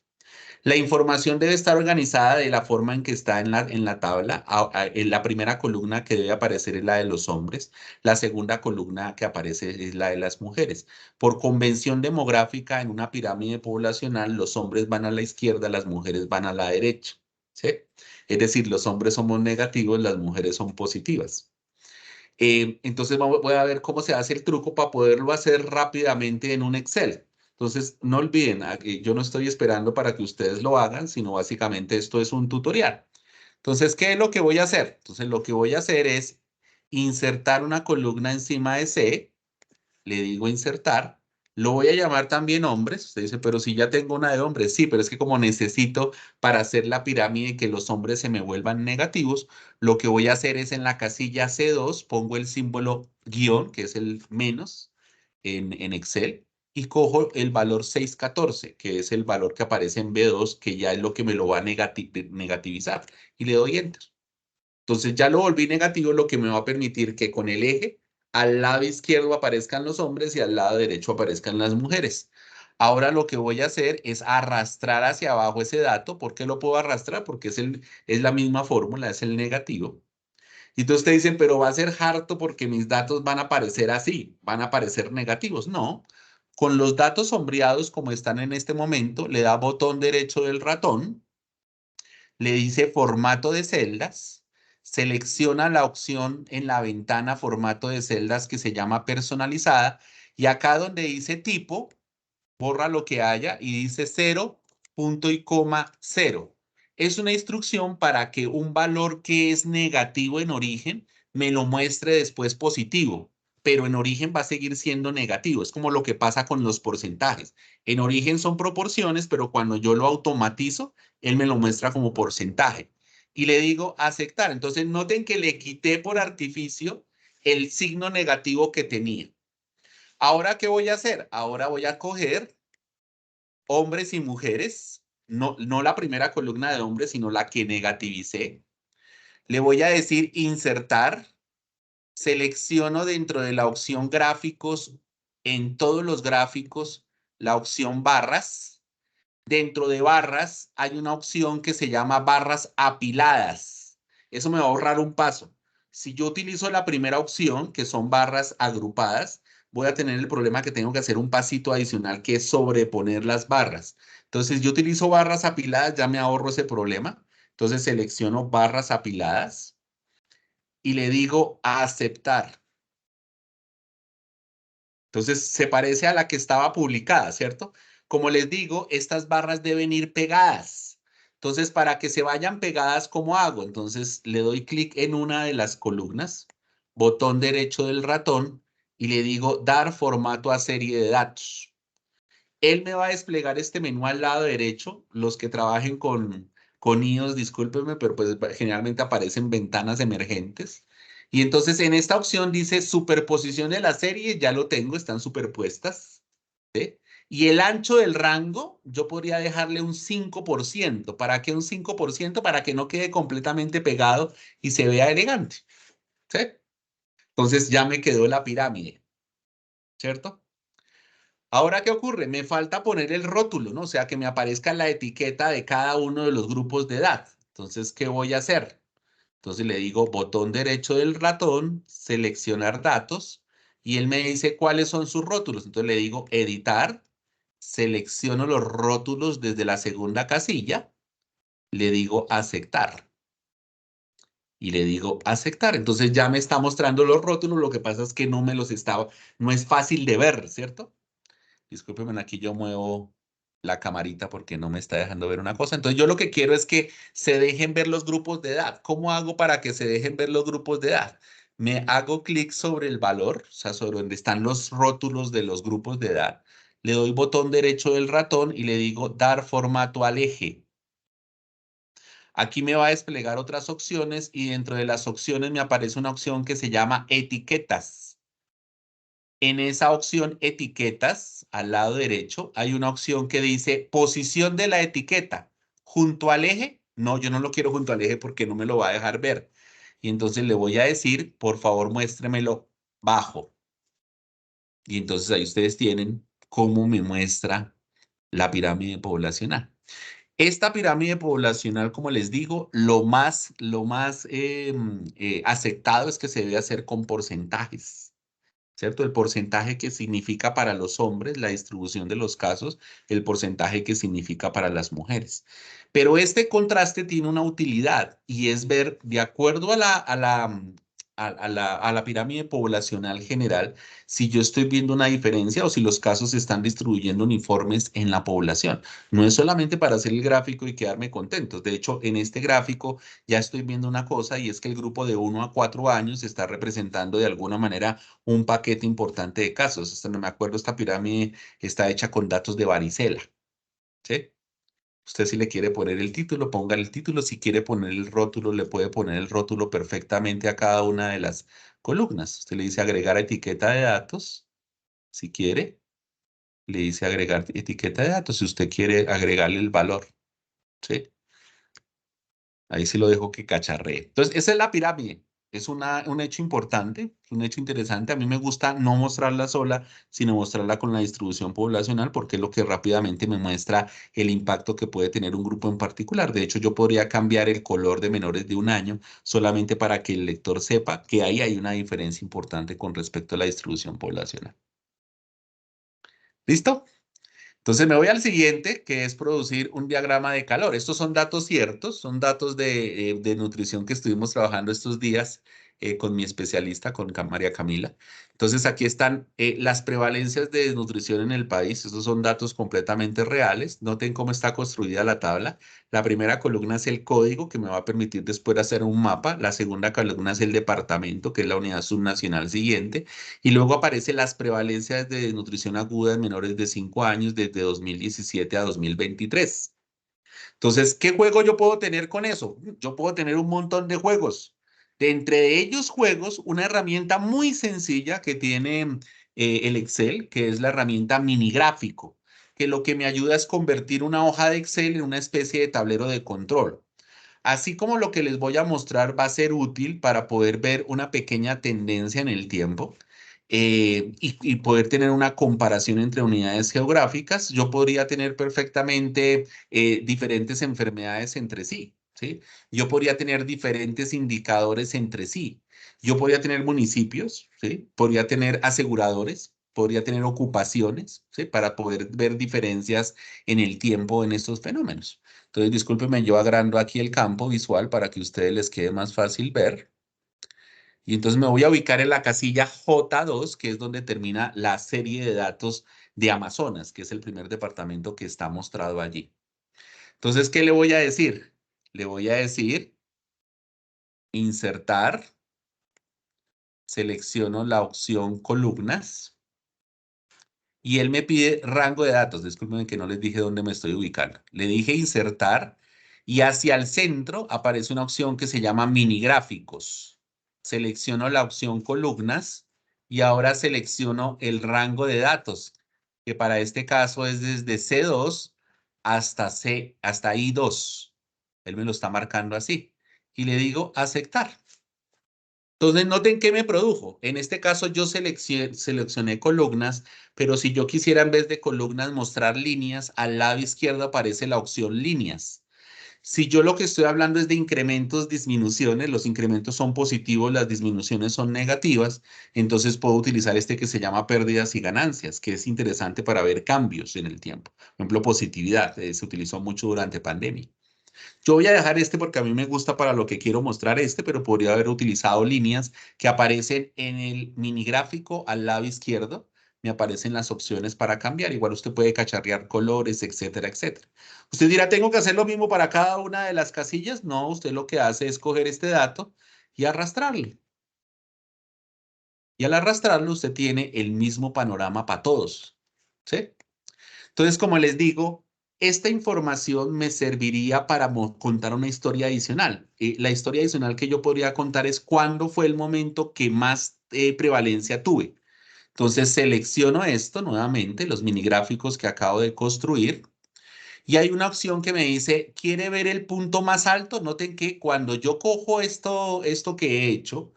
La información debe estar organizada de la forma en que está en la tabla. En la primera columna que debe aparecer es la de los hombres, la segunda columna que aparece es la de las mujeres. Por convención demográfica, en una pirámide poblacional, los hombres van a la izquierda, las mujeres van a la derecha, ¿sí? Es decir, los hombres somos negativos, las mujeres son positivas. Entonces voy a ver cómo se hace el truco para poderlo hacer rápidamente en un Excel. Entonces, no olviden, yo no estoy esperando para que ustedes lo hagan, sino básicamente esto es un tutorial. Entonces, ¿qué es lo que voy a hacer? Entonces, lo que voy a hacer es insertar una columna encima de C, le digo insertar, lo voy a llamar también hombres. Usted dice, pero si ya tengo una de hombres, sí, pero es que como necesito para hacer la pirámide que los hombres se me vuelvan negativos, lo que voy a hacer es en la casilla C2 pongo el símbolo guión, que es el menos en Excel, y cojo el valor 614, que es el valor que aparece en B2, que ya es lo que me lo va a negativizar, y le doy Enter. Entonces ya lo volví negativo, lo que me va a permitir que con el eje al lado izquierdo aparezcan los hombres y al lado derecho aparezcan las mujeres. Ahora lo que voy a hacer es arrastrar hacia abajo ese dato. ¿Por qué lo puedo arrastrar? Porque es la misma fórmula, es el negativo. Y entonces usted dice, pero va a ser harto porque mis datos van a aparecer así, van a aparecer negativos. No, con los datos sombreados como están en este momento, le da botón derecho del ratón, le dice formato de celdas, selecciona la opción en la ventana formato de celdas que se llama personalizada y acá donde dice tipo, borra lo que haya y dice 0, punto y coma 0. Es una instrucción para que un valor que es negativo en origen me lo muestre después positivo, pero en origen va a seguir siendo negativo. Es como lo que pasa con los porcentajes. En origen son proporciones, pero cuando yo lo automatizo, él me lo muestra como porcentaje. Y le digo aceptar. Entonces noten que le quité por artificio el signo negativo que tenía. Ahora, ¿qué voy a hacer? Ahora voy a coger hombres y mujeres, no la primera columna de hombres, sino la que negativicé. Le voy a decir insertar, selecciono dentro de la opción gráficos, en todos los gráficos, la opción barras. Dentro de barras hay una opción que se llama barras apiladas. Eso me va a ahorrar un paso. Si yo utilizo la primera opción, que son barras agrupadas, voy a tener el problema que tengo que hacer un pasito adicional, que es sobreponer las barras. Entonces, yo utilizo barras apiladas, ya me ahorro ese problema. Entonces, selecciono barras apiladas y le digo a aceptar. Entonces, se parece a la que estaba publicada, ¿cierto? Como les digo, estas barras deben ir pegadas. Entonces, para que se vayan pegadas, ¿cómo hago? Entonces, le doy clic en una de las columnas, botón derecho del ratón, y le digo dar formato a serie de datos. Él me va a desplegar este menú al lado derecho. Los que trabajen con iOS, discúlpenme, pero pues generalmente aparecen ventanas emergentes. Y entonces en esta opción dice superposición de la serie, ya lo tengo, están superpuestas. ¿Sí? Y el ancho del rango, yo podría dejarle un 5%. ¿Para qué un 5%? Para que no quede completamente pegado y se vea elegante. ¿Sí? Entonces ya me quedó la pirámide, ¿cierto? Ahora, ¿qué ocurre? Me falta poner el rótulo, ¿no? O sea, que me aparezca la etiqueta de cada uno de los grupos de edad. Entonces, ¿qué voy a hacer? Entonces le digo botón derecho del ratón, seleccionar datos, y él me dice cuáles son sus rótulos. Entonces le digo editar, selecciono los rótulos desde la segunda casilla, le digo aceptar. Y le digo aceptar. Entonces ya me está mostrando los rótulos, lo que pasa es que no me los estaba, no es fácil de ver, ¿cierto? Discúlpeme, aquí yo muevo la camarita porque no me está dejando ver una cosa. Entonces yo lo que quiero es que se dejen ver los grupos de edad. ¿Cómo hago para que se dejen ver los grupos de edad? Me hago clic sobre el valor, o sea, sobre donde están los rótulos de los grupos de edad. Le doy botón derecho del ratón y le digo dar formato al eje. Aquí me va a desplegar otras opciones y dentro de las opciones me aparece una opción que se llama etiquetas. En esa opción etiquetas, al lado derecho, hay una opción que dice posición de la etiqueta junto al eje. No, yo no lo quiero junto al eje porque no me lo va a dejar ver. Y entonces le voy a decir, por favor, muéstremelo bajo. Y entonces ahí ustedes tienen cómo me muestra la pirámide poblacional. Esta pirámide poblacional, como les digo, lo más aceptado es que se debe hacer con porcentajes. ¿Cierto? El porcentaje que significa para los hombres, la distribución de los casos, el porcentaje que significa para las mujeres. Pero este contraste tiene una utilidad y es ver, de acuerdo a la pirámide poblacional general, si yo estoy viendo una diferencia o si los casos se están distribuyendo uniformes en la población. No es solamente para hacer el gráfico y quedarme contentos. De hecho, en este gráfico ya estoy viendo una cosa y es que el grupo de 1 a 4 años está representando de alguna manera un paquete importante de casos. No me acuerdo, esta pirámide está hecha con datos de varicela, ¿sí? Usted si le quiere poner el título, ponga el título. Si quiere poner el rótulo, le puede poner el rótulo perfectamente a cada una de las columnas. Usted le dice agregar etiqueta de datos, si quiere. Le dice agregar etiqueta de datos, si usted quiere agregarle el valor, ¿sí? Ahí sí lo dejo que cacharree. Entonces, esa es la pirámide. Es un hecho importante, un hecho interesante. A mí me gusta no mostrarla sola, sino mostrarla con la distribución poblacional, porque es lo que rápidamente me muestra el impacto que puede tener un grupo en particular. De hecho, yo podría cambiar el color de menores de 1 año solamente para que el lector sepa que ahí hay una diferencia importante con respecto a la distribución poblacional. ¿Listo? Entonces me voy al siguiente, que es producir un diagrama de calor. Estos son datos ciertos, son datos de nutrición que estuvimos trabajando estos días con mi especialista, con María Camila. Entonces aquí están las prevalencias de desnutrición en el país. Estos son datos completamente reales. Noten cómo está construida la tabla. La primera columna es el código que me va a permitir después hacer un mapa. La segunda columna es el departamento, que es la unidad subnacional siguiente. Y luego aparecen las prevalencias de desnutrición aguda en menores de 5 años desde 2017 a 2023. Entonces, ¿qué juego yo puedo tener con eso? Yo puedo tener un montón de juegos. De entre ellos juegos, una herramienta muy sencilla que tiene el Excel, que es la herramienta mini gráfico, que lo que me ayuda es convertir una hoja de Excel en una especie de tablero de control. Así como lo que les voy a mostrar va a ser útil para poder ver una pequeña tendencia en el tiempo y poder tener una comparación entre unidades geográficas, yo podría tener perfectamente diferentes enfermedades entre sí, ¿sí? Yo podría tener diferentes indicadores entre sí. Yo podría tener municipios, ¿sí? Podría tener aseguradores, podría tener ocupaciones, ¿sí? Para poder ver diferencias en el tiempo en estos fenómenos. Entonces, discúlpenme, yo agrando aquí el campo visual para que a ustedes les quede más fácil ver. Y entonces me voy a ubicar en la casilla J2, que es donde termina la serie de datos de Amazonas, que es el primer departamento que está mostrado allí. Entonces, ¿qué le voy a decir? Le voy a decir insertar, selecciono la opción columnas y él me pide rango de datos. Discúlpenme que no les dije dónde me estoy ubicando. Le dije insertar y hacia el centro aparece una opción que se llama mini gráficos. Selecciono la opción columnas y ahora selecciono el rango de datos, que para este caso es desde C2 hasta I2. Él me lo está marcando así. Y le digo aceptar. Entonces, noten qué me produjo. En este caso, yo seleccioné columnas, pero si yo quisiera en vez de columnas mostrar líneas, al lado izquierdo aparece la opción líneas. Si yo lo que estoy hablando es de incrementos, disminuciones, los incrementos son positivos, las disminuciones son negativas, entonces puedo utilizar este que se llama pérdidas y ganancias, que es interesante para ver cambios en el tiempo. Por ejemplo, positividad, se utilizó mucho durante pandemia. Yo voy a dejar este porque a mí me gusta para lo que quiero mostrar este, pero podría haber utilizado líneas que aparecen en el mini gráfico al lado izquierdo. Me aparecen las opciones para cambiar. Igual usted puede cacharrear colores, etcétera, etcétera. Usted dirá, ¿tengo que hacer lo mismo para cada una de las casillas? No, usted lo que hace es coger este dato y arrastrarlo. Y al arrastrarlo, usted tiene el mismo panorama para todos. ¿Sí? Entonces, como les digo, esta información me serviría para contar una historia adicional. La historia adicional que yo podría contar es cuándo fue el momento que más prevalencia tuve. Entonces, selecciono esto nuevamente, los mini gráficos que acabo de construir, y hay una opción que me dice, ¿quiere ver el punto más alto? Noten que cuando yo cojo esto que he hecho,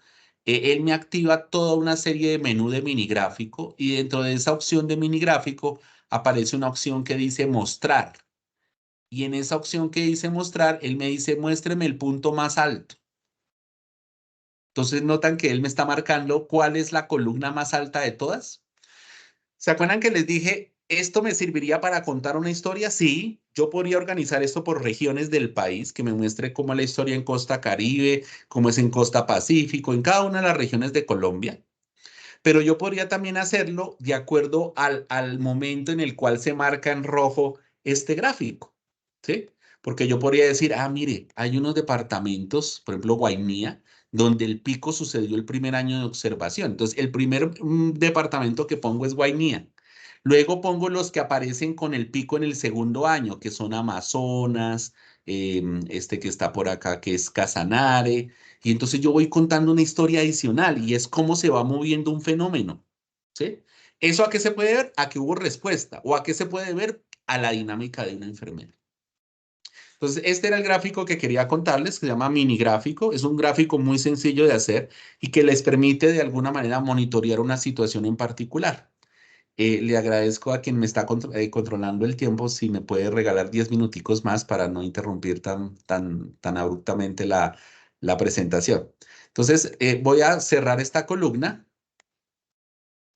él me activa toda una serie de menú de mini gráfico y dentro de esa opción de mini gráfico aparece una opción que dice mostrar. Y en esa opción que dice mostrar, él me dice muéstreme el punto más alto. Entonces notan que él me está marcando cuál es la columna más alta de todas. ¿Se acuerdan que les dije, esto me serviría para contar una historia? Sí, yo podría organizar esto por regiones del país, que me muestre cómo es la historia en Costa Caribe, cómo es en Costa Pacífico, en cada una de las regiones de Colombia. Pero yo podría también hacerlo de acuerdo al momento en el cual se marca en rojo este gráfico, ¿sí? Porque yo podría decir, mire, hay unos departamentos, por ejemplo, Guainía, donde el pico sucedió el primer año de observación. Entonces, el primer departamento que pongo es Guainía. Luego pongo los que aparecen con el pico en el segundo año, que son Amazonas, este que está por acá, que es Casanare, y entonces yo voy contando una historia adicional y es cómo se va moviendo un fenómeno, ¿sí? ¿Eso a qué se puede ver? A que hubo respuesta o a qué se puede ver a la dinámica de una enfermera. Entonces, este era el gráfico que quería contarles, que se llama mini gráfico. Es un gráfico muy sencillo de hacer y que les permite de alguna manera monitorear una situación en particular. Le agradezco a quien me está controlando el tiempo si me puede regalar 10 minuticos más para no interrumpir tan abruptamente la presentación. Entonces, voy a cerrar esta columna.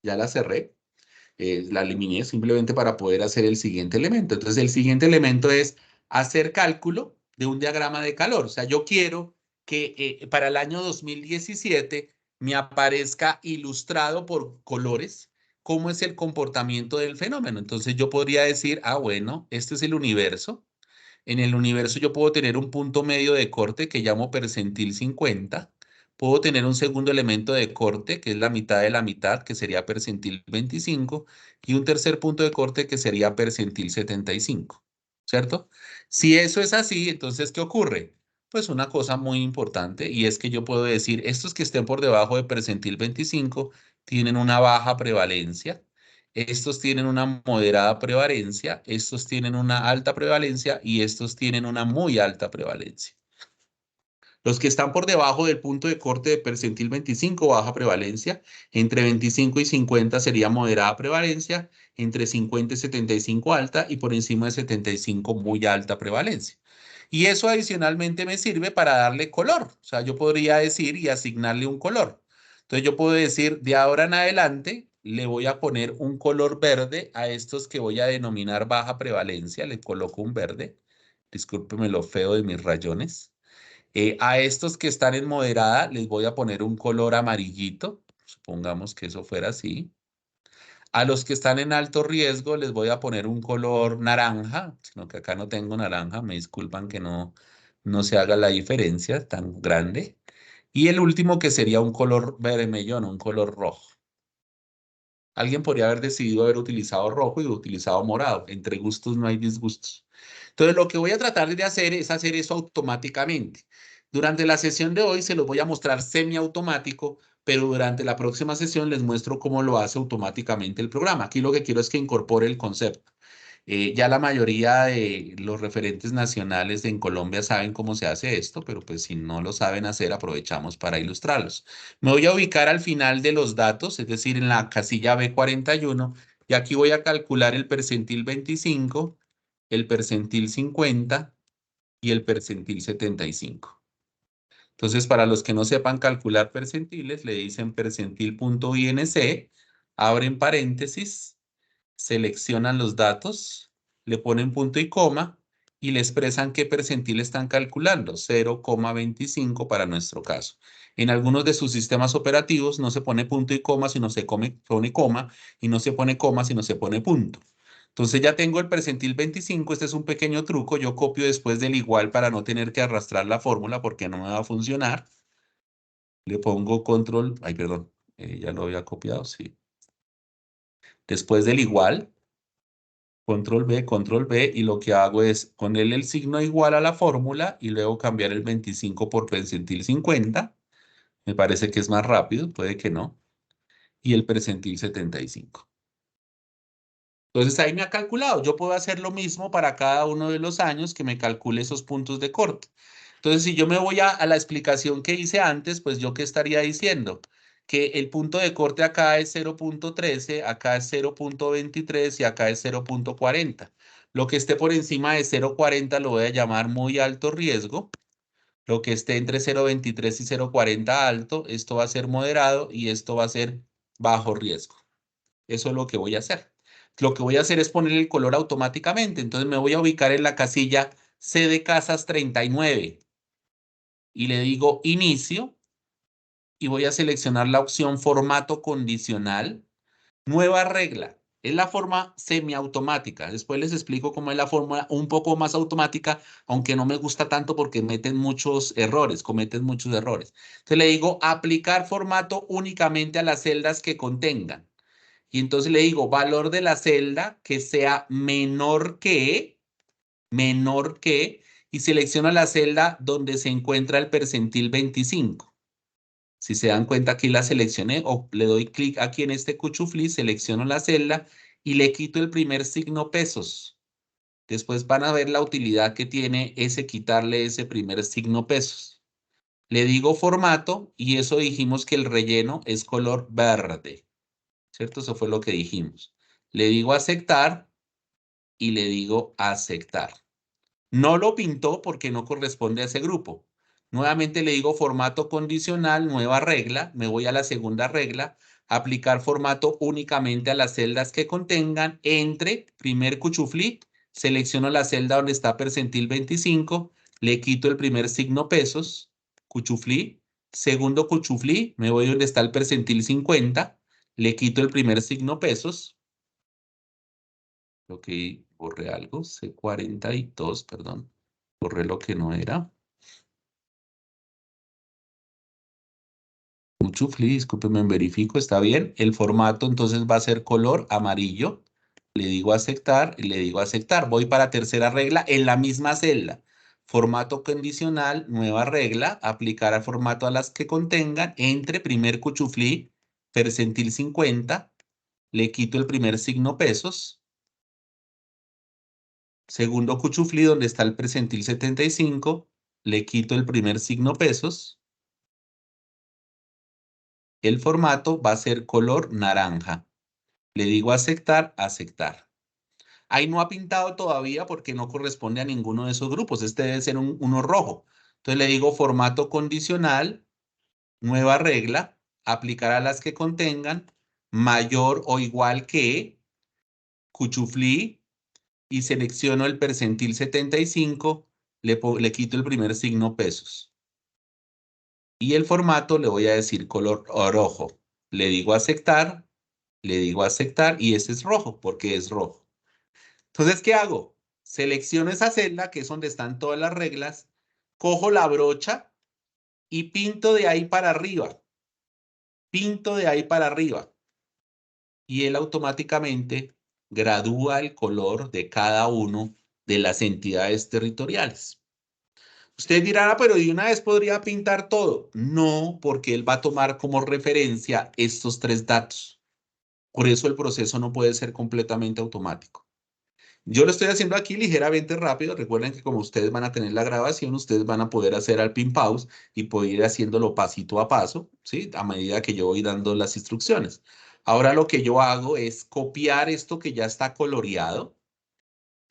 Ya la cerré. La eliminé simplemente para poder hacer el siguiente elemento. Entonces, el siguiente elemento es hacer cálculo de un diagrama de calor. O sea, yo quiero que para el año 2017 me aparezca ilustrado por colores cómo es el comportamiento del fenómeno. Entonces, yo podría decir, bueno, este es el universo. En el universo yo puedo tener un punto medio de corte que llamo percentil 50. Puedo tener un segundo elemento de corte que es la mitad de la mitad, que sería percentil 25, y un tercer punto de corte que sería percentil 75, ¿cierto? Si eso es así, entonces, ¿qué ocurre? Pues una cosa muy importante y es que yo puedo decir, estos que estén por debajo de percentil 25 tienen una baja prevalencia. Estos tienen una moderada prevalencia, estos tienen una alta prevalencia y estos tienen una muy alta prevalencia. Los que están por debajo del punto de corte de percentil 25, baja prevalencia, entre 25 y 50 sería moderada prevalencia, entre 50 y 75 alta y por encima de 75 muy alta prevalencia. Y eso adicionalmente me sirve para darle color. O sea, yo podría decir y asignarle un color. Entonces yo puedo decir, de ahora en adelante, le voy a poner un color verde a estos que voy a denominar baja prevalencia. Le coloco un verde. Discúlpeme lo feo de mis rayones. A estos que están en moderada les voy a poner un color amarillito. Supongamos que eso fuera así. A los que están en alto riesgo les voy a poner un color naranja, sino que acá no tengo naranja, me disculpan que no se haga la diferencia tan grande. Y el último que sería un color vermellón, un color rojo. Alguien podría haber decidido haber utilizado rojo y utilizado morado. Entre gustos no hay disgustos. Entonces, lo que voy a tratar de hacer es hacer eso automáticamente. Durante la sesión de hoy se los voy a mostrar semiautomático, pero durante la próxima sesión les muestro cómo lo hace automáticamente el programa. Aquí lo que quiero es que incorpore el concepto. Ya la mayoría de los referentes nacionales en Colombia saben cómo se hace esto, pero pues si no lo saben hacer, aprovechamos para ilustrarlos. Me voy a ubicar al final de los datos, es decir, en la casilla B41, y aquí voy a calcular el percentil 25, el percentil 50 y el percentil 75. Entonces, para los que no sepan calcular percentiles, le dicen percentil.inc, abren paréntesis, seleccionan los datos, le ponen punto y coma y le expresan qué percentil están calculando, 0,25 para nuestro caso. En algunos de sus sistemas operativos no se pone punto y coma, sino se pone coma, y no se pone coma, sino se pone punto. Entonces ya tengo el percentil 25, este es un pequeño truco, yo copio después del igual para no tener que arrastrar la fórmula porque no me va a funcionar. Le pongo control, ay perdón, ya lo había copiado, sí. Después del igual, control B, y lo que hago es ponerle el signo igual a la fórmula y luego cambiar el 25 por percentil 50. Me parece que es más rápido, puede que no. Y el percentil 75. Entonces ahí me ha calculado. Yo puedo hacer lo mismo para cada uno de los años que me calcule esos puntos de corte. Entonces, si yo me voy a la explicación que hice antes, pues yo qué estaría diciendo? Que el punto de corte acá es 0,13, acá es 0,23 y acá es 0,40. Lo que esté por encima de 0,40 lo voy a llamar muy alto riesgo. Lo que esté entre 0,23 y 0,40 alto, esto va a ser moderado y esto va a ser bajo riesgo. Eso es lo que voy a hacer. Lo que voy a hacer es poner el color automáticamente. Entonces me voy a ubicar en la casilla C de casas 39 y le digo inicio y voy a seleccionar la opción formato condicional, nueva regla. Es la forma semiautomática. Después les explico cómo es la forma un poco más automática, aunque no me gusta tanto porque cometen muchos errores. Entonces le digo aplicar formato únicamente a las celdas que contengan. Y entonces le digo valor de la celda que sea menor que, y selecciono la celda donde se encuentra el percentil 25. Si se dan cuenta, aquí la seleccioné o le doy clic aquí en este cuchuflí, selecciono la celda y le quito el primer signo pesos. Después van a ver la utilidad que tiene ese quitarle ese primer signo pesos. Le digo formato y eso dijimos que el relleno es color verde, ¿cierto? Eso fue lo que dijimos. Le digo aceptar y le digo aceptar. No lo pintó porque no corresponde a ese grupo. Nuevamente le digo formato condicional, nueva regla. Me voy a la segunda regla. Aplicar formato únicamente a las celdas que contengan entre primer cuchuflí. Selecciono la celda donde está percentil 25. Le quito el primer signo pesos. Cuchuflí. Segundo cuchuflí. Me voy donde está el percentil 50. Le quito el primer signo pesos. Ok, borré algo. C42, perdón. Borré lo que no era. Un chufli, discúlpeme, verifico, está bien. El formato entonces va a ser color amarillo. Le digo aceptar y le digo aceptar. Voy para tercera regla en la misma celda. Formato condicional, nueva regla, aplicar al formato a las que contengan entre primer cuchuflí, percentil 50, le quito el primer signo pesos. Segundo cuchuflí donde está el percentil 75, le quito el primer signo pesos. El formato va a ser color naranja. Le digo aceptar, aceptar. Ahí no ha pintado todavía porque no corresponde a ninguno de esos grupos. Este debe ser uno rojo. Entonces le digo formato condicional, nueva regla, aplicar a las que contengan mayor o igual que cuchuflí y selecciono el percentil 75, le quito el primer signo pesos. Y el formato le voy a decir color rojo. Le digo aceptar le digo aceptar y este es rojo porque es rojo. Entonces, ¿qué hago? Selecciono esa celda, que es donde están todas las reglas, cojo la brocha y pinto de ahí para arriba. Pinto de ahí para arriba. Y él automáticamente gradúa el color de cada uno de las entidades territoriales. Usted dirá, pero de una vez podría pintar todo. No, porque él va a tomar como referencia estos tres datos. Por eso el proceso no puede ser completamente automático. Yo lo estoy haciendo aquí ligeramente rápido. Recuerden que como ustedes van a tener la grabación, ustedes van a poder hacer al pin pause y poder ir haciéndolo pasito a paso, ¿sí? A medida que yo voy dando las instrucciones. Ahora lo que yo hago es copiar esto que ya está coloreado.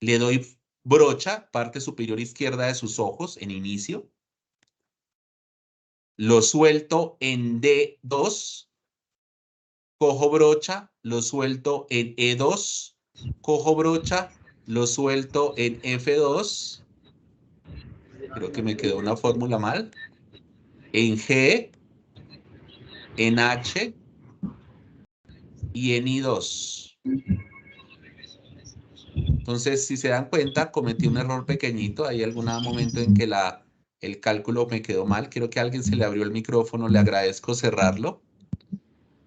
Le doy brocha, parte superior izquierda de sus ojos en inicio. Lo suelto en D2. Cojo brocha, lo suelto en E2. Cojo brocha, lo suelto en F2. Creo que me quedó una fórmula mal. En G, en H y en I2. Entonces, si se dan cuenta, cometí un error pequeñito. Hay algún momento en que el cálculo me quedó mal. Quiero que a alguien se le abrió el micrófono. Le agradezco cerrarlo.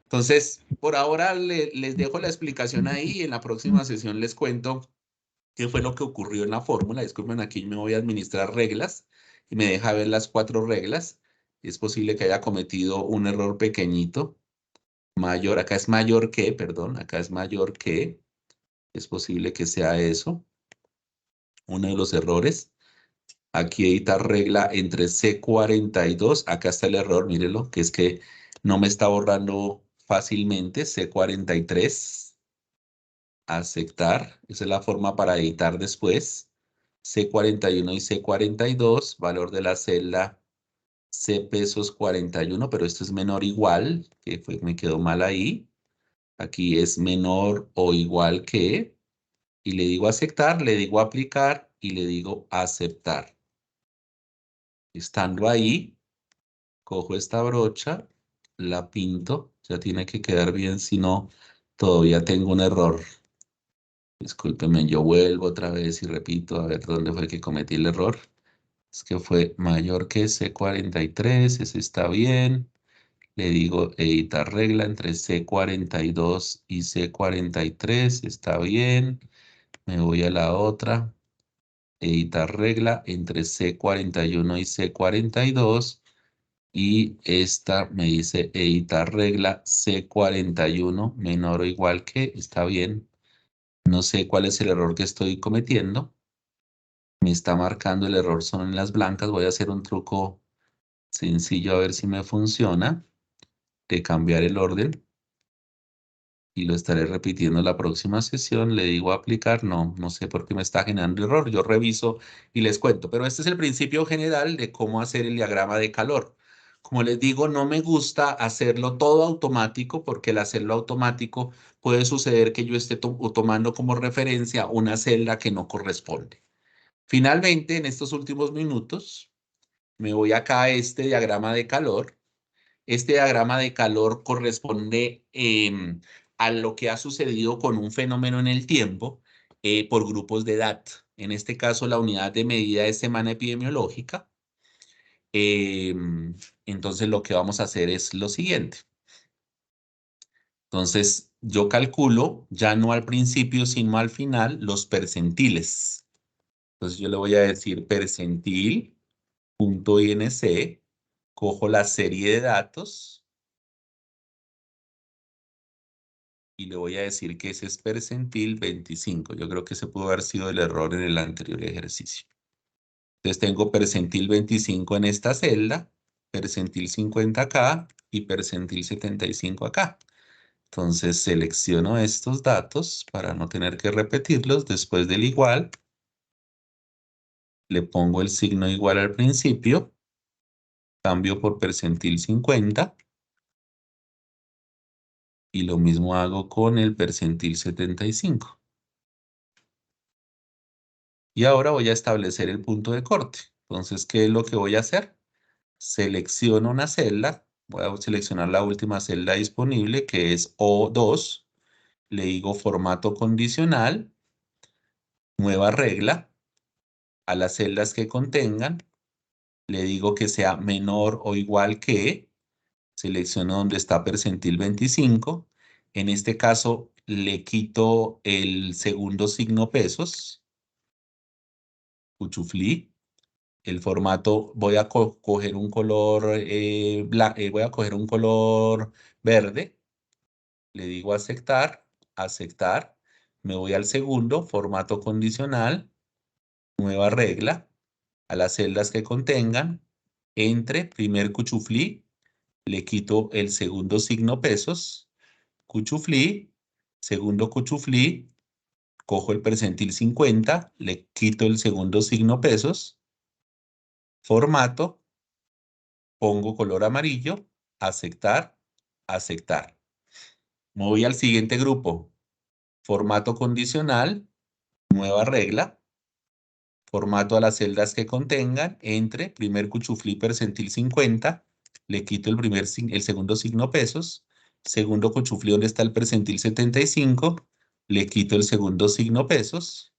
Entonces, por ahora les dejo la explicación ahí y en la próxima sesión les cuento qué fue lo que ocurrió en la fórmula. Disculpen, aquí me voy a administrar reglas y me deja ver las 4 reglas. Es posible que haya cometido un error pequeñito. Mayor, acá es mayor que, perdón, acá es mayor que. Es posible que sea eso. Uno de los errores. Aquí editar regla entre C42. Acá está el error, mírelo, que es que no me está borrando fácilmente. C43. Aceptar. Esa es la forma para editar después. C41 y C42. Valor de la celda C pesos 41, pero esto es menor o igual, que fue, me quedó mal ahí. Aquí es menor o igual que, y le digo aceptar, le digo aplicar y le digo aceptar. Estando ahí, cojo esta brocha, la pinto, ya tiene que quedar bien, si no, todavía tengo un error. Discúlpenme, yo vuelvo otra vez y repito a ver dónde fue que cometí el error. Es que fue mayor que C43, ese está bien. Le digo editar regla entre C42 y C43, está bien. Me voy a la otra. Editar regla entre C41 y C42. Y esta me dice editar regla C41 menor o igual que, está bien. No sé cuál es el error que estoy cometiendo. Me está marcando el error, son en las blancas. Voy a hacer un truco sencillo a ver si me funciona. De cambiar el orden. Y lo estaré repitiendo en la próxima sesión. Le digo aplicar, no sé por qué me está generando error. Yo reviso y les cuento, pero este es el principio general de cómo hacer el diagrama de calor. Como les digo, no me gusta hacerlo todo automático porque el hacerlo automático puede suceder que yo esté tomando como referencia una celda que no corresponde. Finalmente, en estos últimos minutos, me voy acá a este diagrama de calor. Este diagrama de calor corresponde a lo que ha sucedido con un fenómeno en el tiempo por grupos de edad. En este caso, la unidad de medida es semana epidemiológica. Entonces, lo que vamos a hacer es lo siguiente. Entonces, yo calculo, ya no al principio, sino al final, los percentiles. Entonces, yo le voy a decir percentil.inc, cojo la serie de datos y le voy a decir que ese es percentil 25. Yo creo que ese pudo haber sido el error en el anterior ejercicio. Entonces tengo percentil 25 en esta celda, percentil 50 acá y percentil 75 acá. Entonces selecciono estos datos para no tener que repetirlos. Después del igual, le pongo el signo igual al principio, cambio por percentil 50 y lo mismo hago con el percentil 75. Y ahora voy a establecer el punto de corte. Entonces, ¿qué es lo que voy a hacer? Selecciono una celda. Voy a seleccionar la última celda disponible, que es O2. le digo formato condicional, nueva regla, a las celdas que contengan, le digo que sea menor o igual que, selecciono donde está percentil 25, en este caso le quito el segundo signo pesos, cuchuflí, el formato voy a coger un color, voy a coger un color verde, le digo aceptar, aceptar, me voy al segundo, formato condicional, nueva regla, a las celdas que contengan, entre primer cuchuflí, le quito el segundo signo pesos, cuchuflí, segundo cuchuflí, cojo el percentil 50, le quito el segundo signo pesos, formato, pongo color amarillo, aceptar, aceptar. Me voy al siguiente grupo, formato condicional, nueva regla, formato a las celdas que contengan, entre primer cuchuflí percentil 50, le quito el segundo signo pesos, segundo cuchuflí donde está el percentil 75, le quito el segundo signo pesos,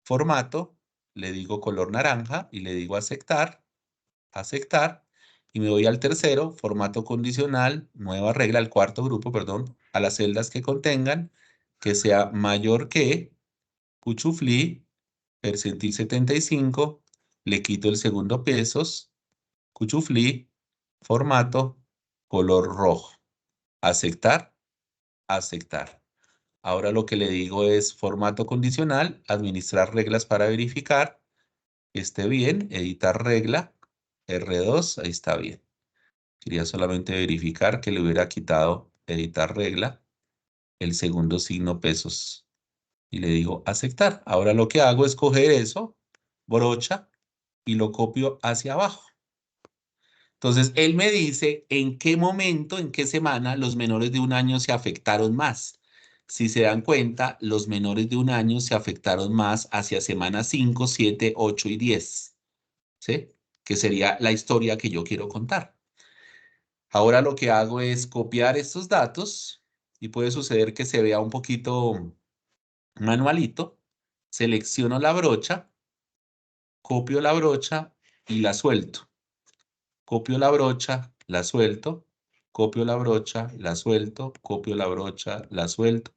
formato, le digo color naranja y le digo aceptar, aceptar, y me voy al tercero, formato condicional, nueva regla, al cuarto grupo, perdón, a las celdas que contengan, que sea mayor que cuchuflí, percentil 75, le quito el segundo pesos, cuchuflí, formato, color rojo, aceptar, aceptar. Ahora lo que le digo es formato condicional, administrar reglas para verificar que esté bien, editar regla, R2, ahí está bien. Quería solamente verificar que le hubiera quitado editar regla, el segundo signo pesos. Y le digo aceptar. Ahora lo que hago es coger eso, brocha, y lo copio hacia abajo. Entonces, él me dice en qué momento, en qué semana los menores de un año se afectaron más. Si se dan cuenta, los menores de un año se afectaron más hacia semanas 5, 7, 8 y 10, ¿sí? Que sería la historia que yo quiero contar. Ahora lo que hago es copiar estos datos y puede suceder que se vea un poquito manualito. Selecciono la brocha, copio la brocha y la suelto. Copio la brocha, la suelto, copio la brocha, la suelto, copio la brocha, la suelto.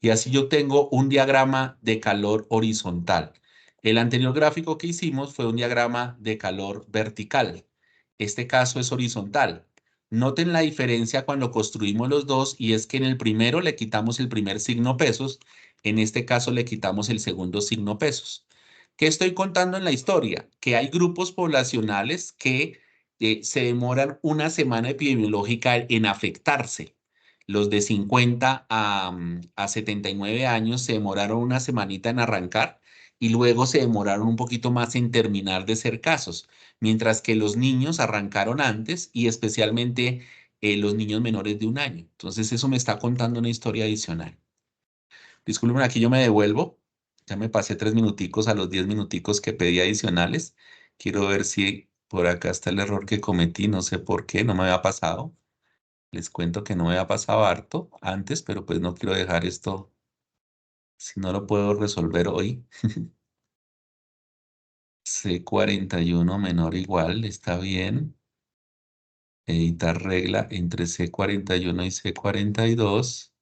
Y así yo tengo un diagrama de calor horizontal. El anterior gráfico que hicimos fue un diagrama de calor vertical. Este caso es horizontal. Noten la diferencia cuando construimos los dos y es que en el primero le quitamos el primer signo pesos, en este caso le quitamos el segundo signo pesos. ¿Qué estoy contando en la historia? Que hay grupos poblacionales que se demoran una semana epidemiológica en afectarse. Los de 50 a 79 años se demoraron una semanita en arrancar y luego se demoraron un poquito más en terminar de ser casos, mientras que los niños arrancaron antes y especialmente los niños menores de un año. Entonces eso me está contando una historia adicional. Disculpen, aquí yo me devuelvo. Ya me pasé 3 minuticos a los 10 minuticos que pedí adicionales. Quiero ver si por acá está el error que cometí. No sé por qué, no me había pasado. Les cuento que no me había pasado harto antes, pero pues no quiero dejar esto si no lo puedo resolver hoy. C41 menor o igual, está bien. Editar regla entre C41 y C42.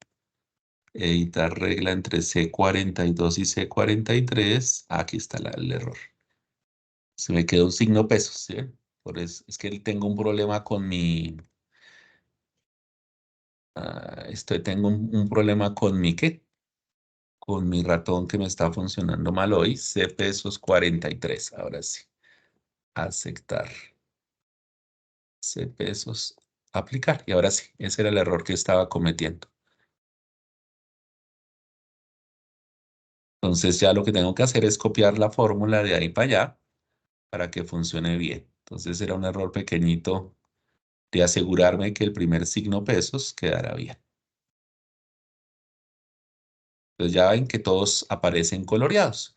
Editar regla entre C42 y C43. Aquí está el error. Se me quedó un signo pesos, ¿sí? Por eso es que tengo un problema con mi... tengo un problema con mi, ¿qué? Con mi ratón que me está funcionando mal hoy. C pesos 43. Ahora sí. Aceptar. C pesos. Aplicar. Y ahora sí. Ese era el error que estaba cometiendo. Entonces ya lo que tengo que hacer es copiar la fórmula de ahí para allá para que funcione bien. Entonces era un error pequeñito de asegurarme que el primer signo pesos quedara bien. Entonces ya ven que todos aparecen coloreados.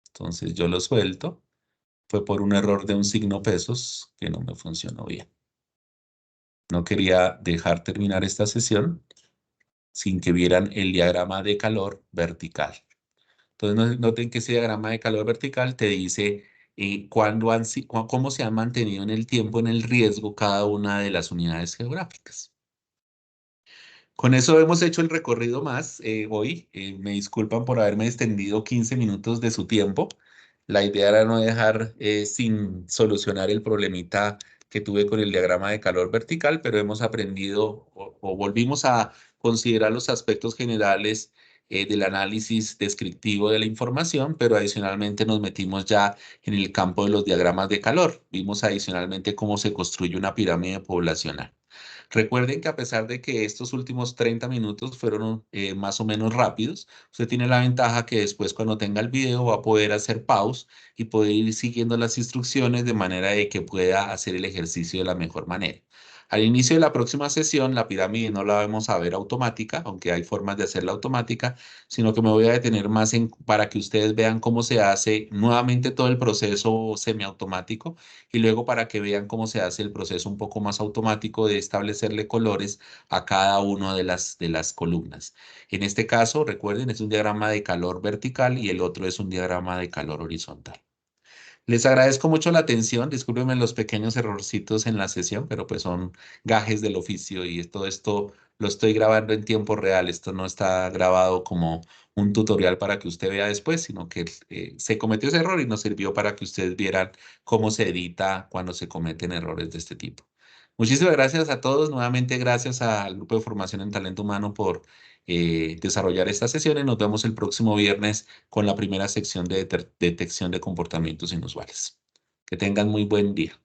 Entonces yo lo suelto. Fue por un error de un signo pesos que no me funcionó bien. No quería dejar terminar esta sesión sin que vieran el diagrama de calor vertical. Entonces, noten que ese diagrama de calor vertical te dice cómo se han mantenido en el tiempo, en el riesgo, cada una de las unidades geográficas. Con eso hemos hecho el recorrido más hoy. Me disculpan por haberme extendido 15 minutos de su tiempo. La idea era no dejar sin solucionar el problemita que tuve con el diagrama de calor vertical, pero hemos aprendido o volvimos a considerar los aspectos generales del análisis descriptivo de la información, pero adicionalmente nos metimos ya en el campo de los diagramas de calor. Vimos adicionalmente cómo se construye una pirámide poblacional. Recuerden que a pesar de que estos últimos 30 minutos fueron más o menos rápidos, usted tiene la ventaja que después cuando tenga el video va a poder hacer pause y poder ir siguiendo las instrucciones de manera de que pueda hacer el ejercicio de la mejor manera. Al inicio de la próxima sesión, la pirámide no la vamos a ver automática, aunque hay formas de hacerla automática, sino que me voy a detener más para que ustedes vean cómo se hace nuevamente todo el proceso semiautomático y luego para que vean cómo se hace el proceso un poco más automático de establecerle colores a cada una de las columnas. En este caso, recuerden, es un diagrama de calor vertical y el otro es un diagrama de calor horizontal. Les agradezco mucho la atención. Discúlpenme los pequeños errorcitos en la sesión, pero pues son gajes del oficio y todo esto lo estoy grabando en tiempo real. Esto no está grabado como un tutorial para que usted vea después, sino que se cometió ese error y nos sirvió para que ustedes vieran cómo se edita cuando se cometen errores de este tipo. Muchísimas gracias a todos. Nuevamente, gracias al Grupo de Formación en Talento Humano por desarrollar esta sesión y nos vemos el próximo viernes con la primera sección de detección de comportamientos inusuales. Que tengan muy buen día.